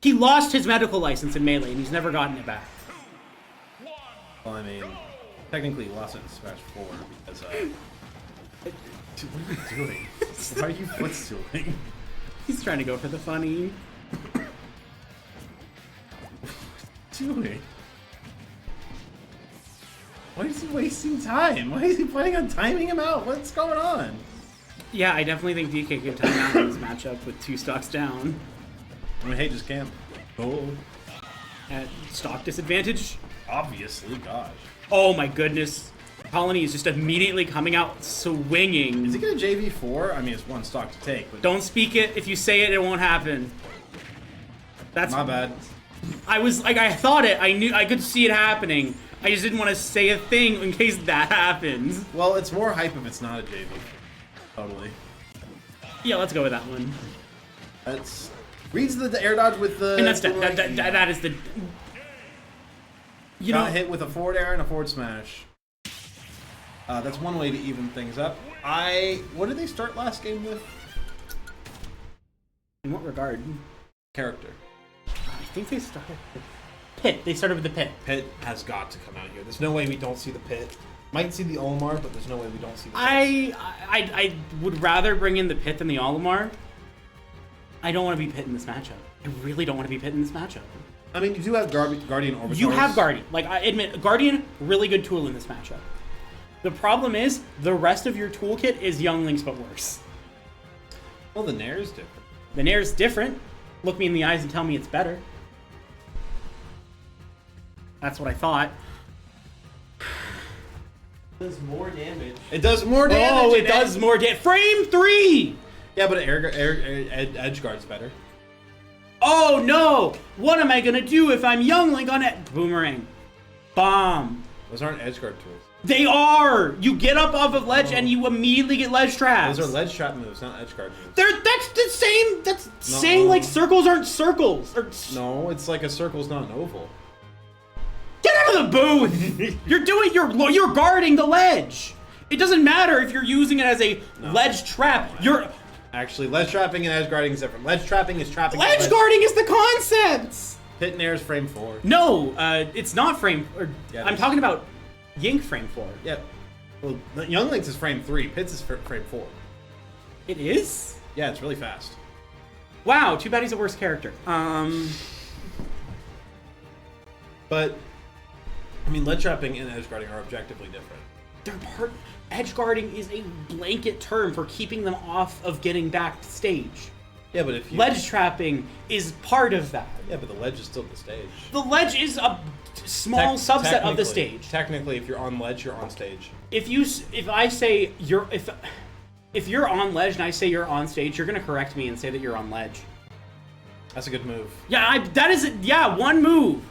[SPEAKER 1] He lost his medical license in Melee, and he's never gotten it back.
[SPEAKER 2] Well, I mean, technically he lost it in Smash 4 because, Dude, what are you doing? Why are you footstooling?
[SPEAKER 1] He's trying to go for the funny.
[SPEAKER 2] What are you doing? Why is he wasting time? Why is he planning on timing him out? What's going on?
[SPEAKER 1] Yeah, I definitely think DK could time out in this matchup with 2 stocks down.
[SPEAKER 2] I mean, hey, just camp. Oh.
[SPEAKER 1] At stock disadvantage.
[SPEAKER 2] Obviously, gosh.
[SPEAKER 1] Oh my goodness. Colony is just immediately coming out swinging.
[SPEAKER 2] Is he gonna JV4? I mean, it's 1 stock to take, but...
[SPEAKER 1] Don't speak it. If you say it, it won't happen. That's
[SPEAKER 2] my bad.
[SPEAKER 1] I was like, I thought it. I knew I could see it happening. I just didn't want to say a thing in case that happens.
[SPEAKER 2] Well, it's more hype if it's not a JV. Totally.
[SPEAKER 1] Yeah, let's go with that one.
[SPEAKER 2] That's... Reads the air dodge with the...
[SPEAKER 1] And that's that is the... You
[SPEAKER 2] Got
[SPEAKER 1] know,
[SPEAKER 2] hit with a forward air and a forward smash. That's one way to even things up. What did they start last game with?
[SPEAKER 1] in what regard?
[SPEAKER 2] Character.
[SPEAKER 1] I think they started with Pit. They started with the Pit.
[SPEAKER 2] Pit has got to come out here. There's no way we don't see the Pit. Might see the Olimar, but there's no way we don't see the Pit.
[SPEAKER 1] I would rather bring in the Pit than the Olimar. I don't want to be Pit in this matchup. I really don't want to be Pit in this matchup.
[SPEAKER 2] I mean, you do have Guardian Orbitars.
[SPEAKER 1] You have Guardian. Like, I admit, Guardian, really good tool in this matchup. The problem is, the rest of your toolkit is Young Link's but worse.
[SPEAKER 2] Well, the Nair is different.
[SPEAKER 1] The Nair's different. Look me in the eyes and tell me it's better. That's what I thought.
[SPEAKER 3] It does more damage.
[SPEAKER 2] It does more damage.
[SPEAKER 1] Oh, it does more damage. Frame 3!
[SPEAKER 2] Yeah, but Edge Guard's better.
[SPEAKER 1] Oh no! What am I gonna do if I'm Young Link on it? Boomerang. Bomb.
[SPEAKER 2] Those aren't Edge Guard tools.
[SPEAKER 1] They are! You get up off of ledge and you immediately get ledge traps.
[SPEAKER 2] Those are ledge trap moves, not Edge Guard moves.
[SPEAKER 1] That's the same. That's saying like circles aren't circles. Or...
[SPEAKER 2] No, it's like a circle's not an oval.
[SPEAKER 1] Get out of the booth! You're guarding the ledge. It doesn't matter if you're using it as a ledge trap.
[SPEAKER 2] Actually, ledge trapping and edge guarding is different. Ledge trapping is trapping.
[SPEAKER 1] Ledge guarding is the concept.
[SPEAKER 2] Pit Nair is frame 4.
[SPEAKER 1] No, it's not frame.
[SPEAKER 2] Yeah,
[SPEAKER 1] I'm talking about Yink frame 4.
[SPEAKER 2] Yeah. Well, Young Link's is frame 3. Pit's is frame 4.
[SPEAKER 1] It is?
[SPEAKER 2] Yeah, it's really fast.
[SPEAKER 1] Wow, too bad he's a worse character.
[SPEAKER 2] But I mean, ledge trapping and edge guarding are objectively different.
[SPEAKER 1] They're edge guarding is a blanket term for keeping them off of getting back to stage.
[SPEAKER 2] Yeah, but if you...
[SPEAKER 1] Ledge trapping is part of that.
[SPEAKER 2] Yeah, but the ledge is still the stage.
[SPEAKER 1] The ledge is a small subset of the stage.
[SPEAKER 2] Technically, if you're on ledge, you're on stage.
[SPEAKER 1] If you're on ledge and I say you're on stage, you're gonna correct me and say that you're on ledge.
[SPEAKER 2] That's a good move.
[SPEAKER 1] Yeah, one move.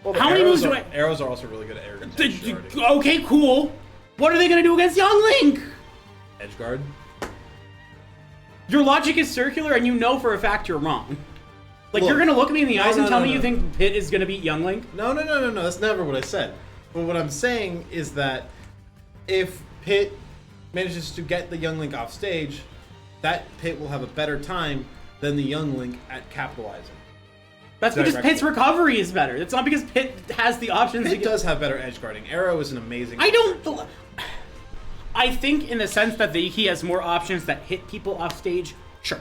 [SPEAKER 2] Well,
[SPEAKER 1] how many moves do I...
[SPEAKER 2] Arrows are also really good at edge guarding.
[SPEAKER 1] Okay, cool. What are they gonna do against Young Link?
[SPEAKER 2] Edge guard.
[SPEAKER 1] Your logic is circular, and you know for a fact you're wrong. Like,
[SPEAKER 2] Look,
[SPEAKER 1] you're gonna look me in the eyes and tell me you
[SPEAKER 2] no.
[SPEAKER 1] think Pit is gonna beat Young Link?
[SPEAKER 2] No. That's never what I said. But what I'm saying is that if Pit manages to get the Young Link off stage, that Pit will have a better time than the Young Link at capitalizing.
[SPEAKER 1] That's because Pit's recovery is better. It's not because Pit has the options.
[SPEAKER 2] Pit does have better edge guarding. Arrow is an amazing...
[SPEAKER 1] I think in the sense that he has more options that hit people off stage, sure.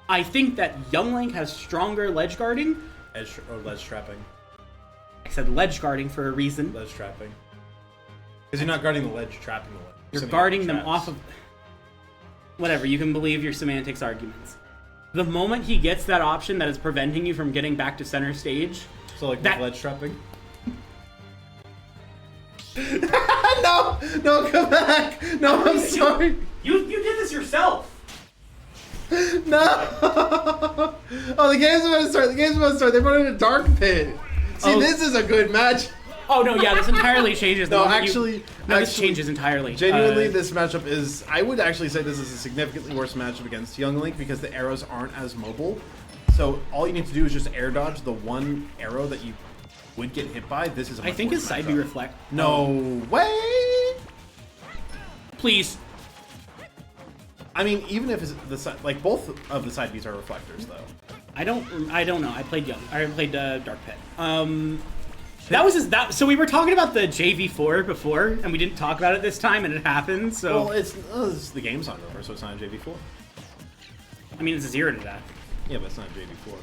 [SPEAKER 1] I think that Young Link has stronger ledge guarding.
[SPEAKER 2] Ledge trapping.
[SPEAKER 1] I said ledge guarding for a reason.
[SPEAKER 2] Ledge trapping. Because you're not guarding the ledge, trapping the ledge.
[SPEAKER 1] You're guarding them off of... Whatever, you can believe your semantics arguments. The moment he gets that option that is preventing you from getting back to center stage...
[SPEAKER 2] So like
[SPEAKER 1] that...
[SPEAKER 2] ledge trapping?
[SPEAKER 1] No!
[SPEAKER 2] No! No, come back! No, I'm sorry.
[SPEAKER 1] You did this yourself.
[SPEAKER 2] No! Oh, the game's about to start. The game's about to start. They brought in a dark pit. See, this is a good match.
[SPEAKER 1] Oh no, yeah, this entirely changes.
[SPEAKER 2] No, actually,
[SPEAKER 1] this changes entirely.
[SPEAKER 2] Genuinely, this matchup is. I would actually say this is a significantly worse matchup against Young Link because the arrows aren't as mobile. So all you need to do is just air dodge the one arrow that you would get hit by. This is. I
[SPEAKER 1] think his side B reflect.
[SPEAKER 2] No way.
[SPEAKER 1] Please.
[SPEAKER 2] I mean, even if it's the side, like both of the side Bs are reflectors, though.
[SPEAKER 1] I don't know. I played Young. I played Dark Pit. That was so we were talking about the JV4 before, and we didn't talk about it this time, and it happened. So
[SPEAKER 2] well, it's the game's not over, so it's not a JV4.
[SPEAKER 1] I mean, it's a 0 to death.
[SPEAKER 2] Yeah, but it's not a JV4.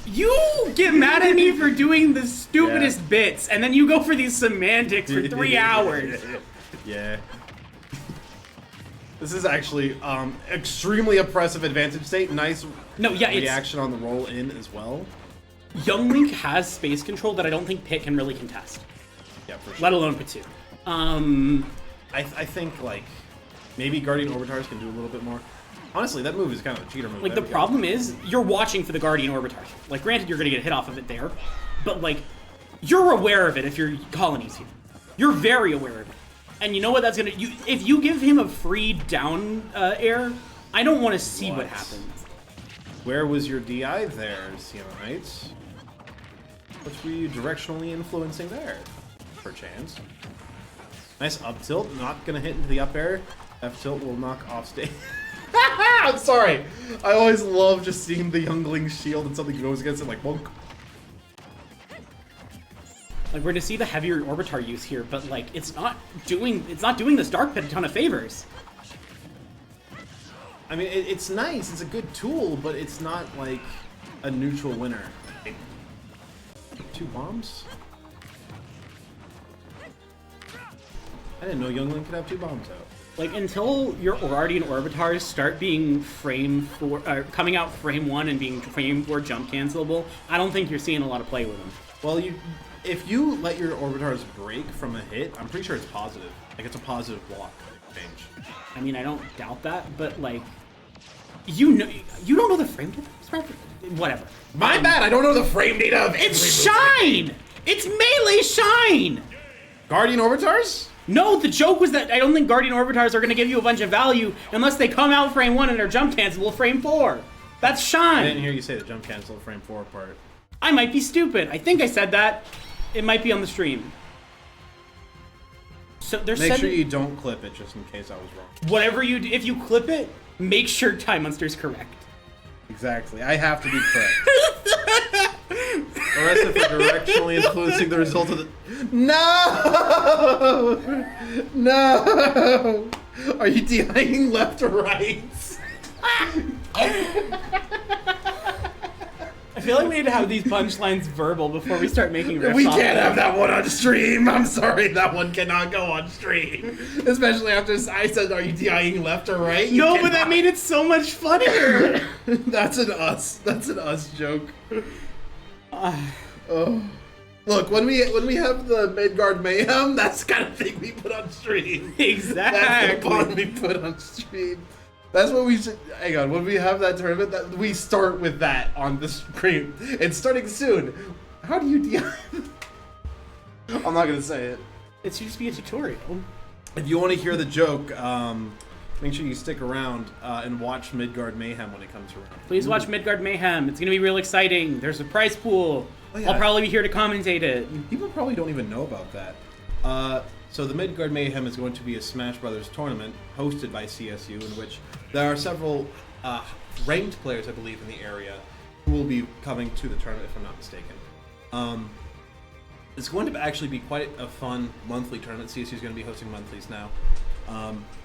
[SPEAKER 1] You get mad at me for doing the stupidest bits, and then you go for these semantics for 3 hours.
[SPEAKER 2] Yeah. This is actually extremely oppressive advantage state. Nice reaction on the roll in as well.
[SPEAKER 1] Young Link has space control that I don't think Pit can really contest.
[SPEAKER 2] Yeah, for sure.
[SPEAKER 1] Let alone Pit 2.
[SPEAKER 2] I think, like, maybe Guardian Orbitars can do a little bit more. Honestly, that move is kind of a cheater move.
[SPEAKER 1] Like, the problem is, you're watching for the Guardian Orbitars. Like, granted, you're going to get a hit off of it there, but, like, you're aware of it if you're colonies here. You're very aware of it. And you know what that's going to... If you give him a free down air, I don't want to see what happens.
[SPEAKER 2] Where was your DI there, Sienna Knights? What were you directionally influencing there? Perchance. Nice up tilt, not gonna hit into the up air. F tilt will knock off stage. I'm sorry. I always love just seeing the Youngling's shield and something goes against it like bonk.
[SPEAKER 1] Like, we're gonna see the heavier Orbitar use here, but like it's not doing this Dark Pit a ton of favors.
[SPEAKER 2] I mean, it's nice. It's a good tool, but it's not like a neutral winner. 2 bombs? I didn't know Youngling could have 2 bombs out.
[SPEAKER 1] Like, until your Guardian Orbitars start being coming out frame 1 and being frame 4 jump cancelable, I don't think you're seeing a lot of play with them.
[SPEAKER 2] Well, if you let your Orbitars break from a hit, I'm pretty sure it's positive. Like, it's a positive block change.
[SPEAKER 1] I mean, I don't doubt that, but like, you don't know the frame data? Whatever.
[SPEAKER 2] My bad, I don't know the frame data of
[SPEAKER 1] It's Shine! It's Melee Shine!
[SPEAKER 2] Guardian Orbitars?
[SPEAKER 1] No, the joke was that I don't think Guardian Orbitars are going to give you a bunch of value unless they come out frame 1 and are jump cancelable frame 4. That's Shine!
[SPEAKER 2] I didn't hear you say the jump cancel frame 4 part.
[SPEAKER 1] I might be stupid. I think I said that. It might be on the stream. So
[SPEAKER 2] Make sure you don't clip it just in case I was wrong.
[SPEAKER 1] Whatever you do, if you clip it, make sure Time Monster's correct.
[SPEAKER 2] Exactly. I have to be correct. Or else if you're directionally influencing the result of the... No! No! Are you DIing left or right?
[SPEAKER 1] I feel like we need to have these punchlines verbal before we start making riffs.
[SPEAKER 2] We can't have that one on stream. I'm sorry, that one cannot go on stream. Especially after I said, are you DIing left or right?
[SPEAKER 1] No, but that made it so much funnier.
[SPEAKER 2] That's an us joke. Oh. Look, when we have the Midgard Mayhem, that's the kind of thing we put on stream.
[SPEAKER 1] Exactly.
[SPEAKER 2] That's the fun we put on stream. That's what we should. Hang on, when we have that tournament, we start with that on the stream. It's starting soon. How do you DI? I'm not gonna say it.
[SPEAKER 1] It's just be a tutorial.
[SPEAKER 2] If you want to hear the joke, make sure you stick around and watch Midgard Mayhem when it comes around.
[SPEAKER 1] Please watch Midgard Mayhem. It's gonna be real exciting. There's a prize pool.
[SPEAKER 2] Oh, yeah.
[SPEAKER 1] I'll probably be here to commentate it.
[SPEAKER 2] People probably don't even know about that. So the Midgard Mayhem is going to be a Smash Brothers tournament hosted by CSU, in which there are several ranked players, I believe, in the area who will be coming to the tournament, if I'm not mistaken. It's going to actually be quite a fun monthly tournament. CSU is going to be hosting monthlies now,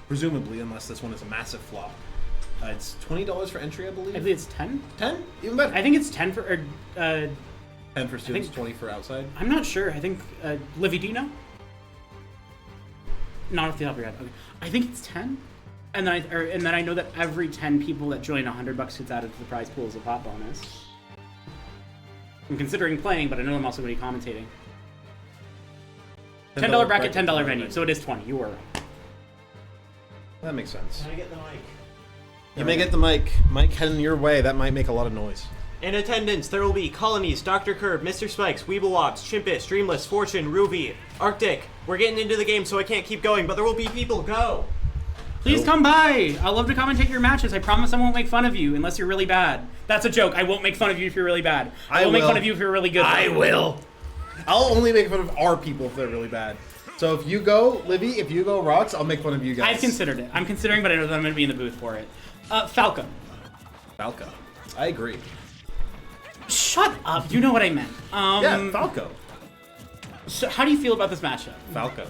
[SPEAKER 2] presumably, unless this one is a massive flop. It's $20 for entry, I believe.
[SPEAKER 1] I believe it's 10.
[SPEAKER 2] 10? Even better.
[SPEAKER 1] I think it's 10 for
[SPEAKER 2] 10 for students, 20 for outside.
[SPEAKER 1] I'm not sure. I think Livy, do you know? Not off the top of your head. Okay. I think it's 10. And then I know that every 10 people that join, $100 gets added to the prize pool as a pot bonus. I'm considering playing, but I know I'm also going to be commentating. $10 bracket, $10 venue, so it is 20. You were right.
[SPEAKER 2] That makes sense.
[SPEAKER 3] Can I get the mic?
[SPEAKER 2] You may get the mic. Mike heading your way. That might make a lot of noise.
[SPEAKER 3] In attendance, there will be Colonies, Dr. Curb, Mr. Spikes, Weeblewops, Chimpus, Dreamless, Fortune, Ruby, Arctic. We're getting into the game, so I can't keep going, but there will be people. Go!
[SPEAKER 1] Please come by. I'll love to commentate your matches. I promise I won't make fun of you unless you're really bad. That's a joke. I won't make fun of you if you're really bad. I will make fun of you if you're really good.
[SPEAKER 2] I will. I'll only make fun of our people if they're really bad. So if you go, Livy, if you go Rox, I'll make fun of you guys.
[SPEAKER 1] I've considered it. I'm considering, but I know that I'm going to be in the booth for it. Falco.
[SPEAKER 2] Falco. I agree.
[SPEAKER 1] Shut up. You know what I meant.
[SPEAKER 2] Yeah, Falco.
[SPEAKER 1] So how do you feel about this matchup?
[SPEAKER 2] Falco.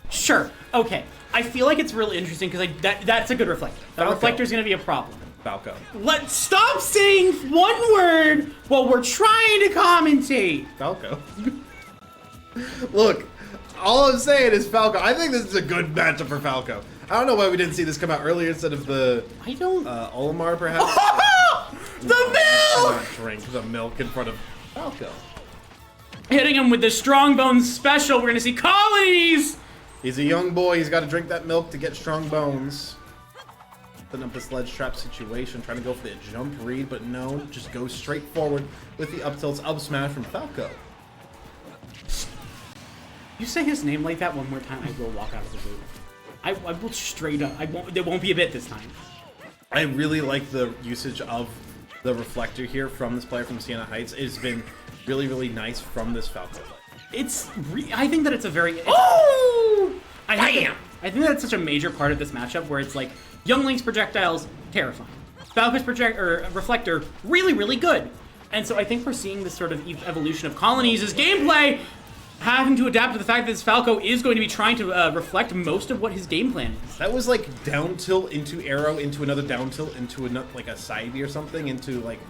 [SPEAKER 1] Sure. Okay. I feel like it's really interesting because that's a good reflector. That
[SPEAKER 2] Falco.
[SPEAKER 1] reflector's going to be a problem.
[SPEAKER 2] Falco.
[SPEAKER 1] Let's stop saying one word while we're trying to commentate.
[SPEAKER 2] Falco. Look, all I'm saying is Falco. I think this is a good matchup for Falco. I don't know why we didn't see this come out earlier instead of the Olimar, perhaps.
[SPEAKER 1] The milk!
[SPEAKER 2] Not drink the milk in front of Falco.
[SPEAKER 1] Hitting him with the Strong Bones special. We're going to see Colonies!
[SPEAKER 2] He's a young boy. He's got to drink that milk to get strong bones. Putting up this ledge trap situation, trying to go for the jump read, but no, just go straight forward with the up tilts, up smash from Falco.
[SPEAKER 1] You say his name like that one more time, I will walk out of the booth. I will straight up. There won't be a bit this time.
[SPEAKER 2] I really like the usage of the reflector here from this player from Siena Heights. It's been really, really nice from this Falco player.
[SPEAKER 1] I think that it's a very... I think that's such a major part of this matchup where it's like, Young Link's projectiles, terrifying. Falco's reflector, really, really good. And so I think we're seeing this sort of evolution of Colonies' gameplay having to adapt to the fact that this Falco is going to be trying to reflect most of what his game plan is.
[SPEAKER 2] That was like down tilt into arrow, into another down tilt, into another, like a side B or something, into like...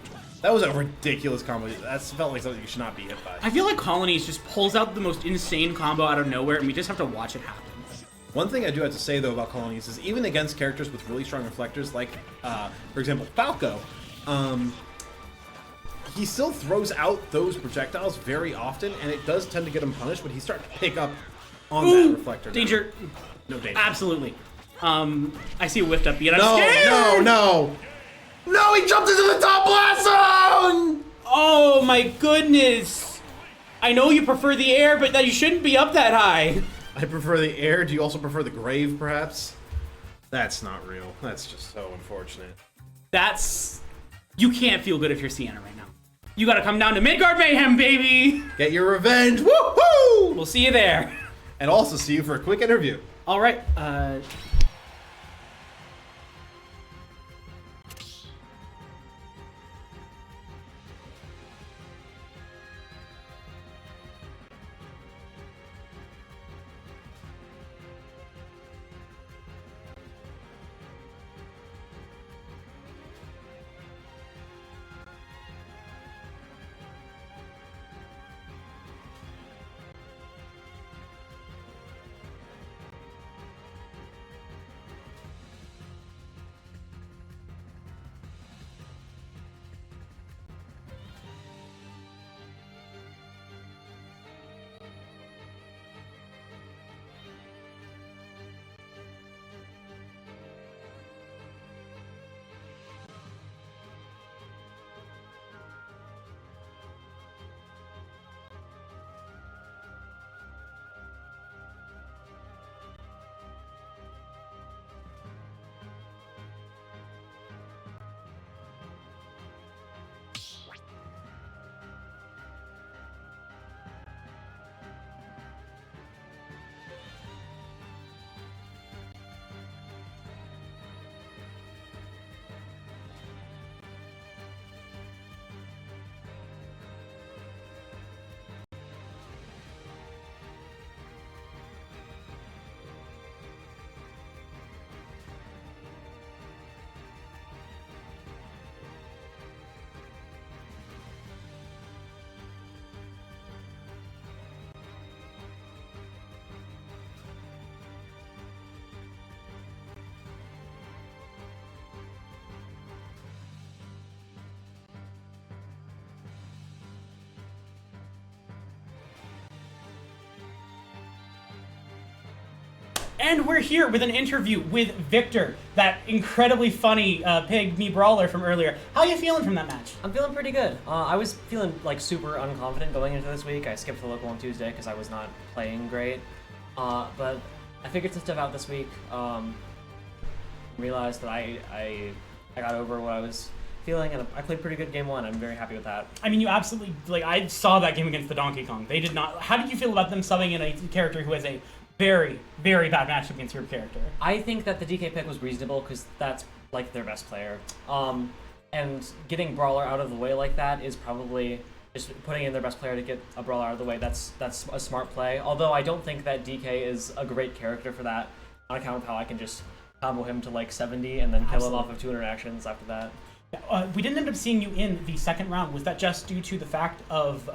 [SPEAKER 2] That was a ridiculous combo. That felt like something you should not be hit by.
[SPEAKER 1] I feel like Colonies just pulls out the most insane combo out of nowhere, and we just have to watch it happen.
[SPEAKER 2] One thing I do have to say, though, about Colonies is even against characters with really strong reflectors, like, for example, Falco, he still throws out those projectiles very often, and it does tend to get him punished, but he's starting to pick up on that reflector.
[SPEAKER 1] Danger.
[SPEAKER 2] No danger.
[SPEAKER 1] Absolutely. I see a whiffed up beat. I'm scared!
[SPEAKER 2] No, he jumped into the top blast zone!
[SPEAKER 1] Oh my goodness! I know you prefer the air, but that you shouldn't be up that high.
[SPEAKER 2] I prefer the air. Do you also prefer the grave, perhaps? That's not real. That's just so unfortunate.
[SPEAKER 1] You can't feel good if you're Siena right now. You gotta come down to Midgard Mayhem, baby!
[SPEAKER 2] Get your revenge! Woohoo!
[SPEAKER 1] We'll see you there.
[SPEAKER 2] And also see you for a quick interview.
[SPEAKER 1] All right, And we're here with an interview with Victor, that incredibly funny pygmy brawler from earlier. How are you feeling from that match?
[SPEAKER 4] I'm feeling pretty good. I was feeling like super unconfident going into this week. I skipped the local on Tuesday because I was not playing great. But I figured some stuff out this week. Realized that I got over what I was feeling, and I played pretty good game one. I'm very happy with that.
[SPEAKER 1] I mean, you absolutely, like, I saw that game against the Donkey Kong. They did not, how did you feel about them subbing in a character who has a very, very bad matchup against your character?
[SPEAKER 4] I think that the DK pick was reasonable because that's like their best player. And getting Brawler out of the way like that is probably just putting in their best player to get a Brawler out of the way. That's a smart play. Although I don't think that DK is a great character for that, on account of how I can just combo him to like 70 and then kill him off of 2 interactions after that.
[SPEAKER 1] We didn't end up seeing you in the second round. Was that just due to the fact of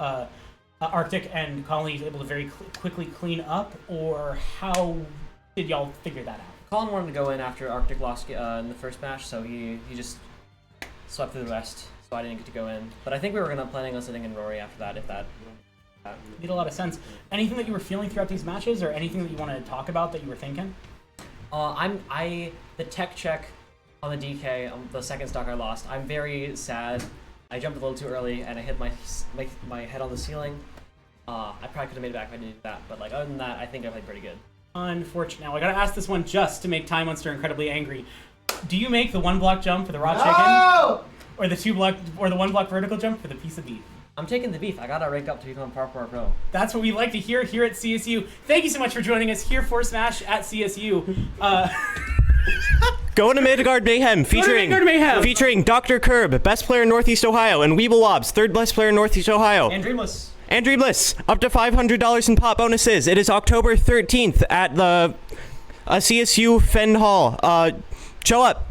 [SPEAKER 1] Arctic and Colony able to very quickly clean up, or how did y'all figure that out?
[SPEAKER 4] Colin wanted to go in after Arctic lost in the first match, so he just swept through the rest, so I didn't get to go in. But I think we were planning on sitting in Rory after that, if that
[SPEAKER 1] made a lot of sense. Anything that you were feeling throughout these matches, or anything that you wanted to talk about that you were thinking?
[SPEAKER 4] The tech check on the DK, the second stock I lost, I'm very sad. I jumped a little too early and I hit my head on the ceiling. I probably could have made it back if I didn't do that, but like other than that, I think I played pretty good.
[SPEAKER 1] Unfortunate. Now I gotta ask this one just to make Time Monster incredibly angry. Do you make the 1-block jump for the raw chicken, or the 2-block, or the 1-block vertical jump for the piece of beef?
[SPEAKER 4] I'm taking the beef. I gotta rank up to become Parkour Pro.
[SPEAKER 1] That's what we like to hear here at CSU. Thank you so much for joining us here for Smash at CSU.
[SPEAKER 3] Going to Midgard Mayhem, featuring Dr. Curb, best player in Northeast Ohio, and Weeblewobs, third best player in Northeast Ohio.
[SPEAKER 4] And Dreamless.
[SPEAKER 3] And Dreamless, up to $500 in pot bonuses. It is October 13th at the CSU Fenn Hall. Show up.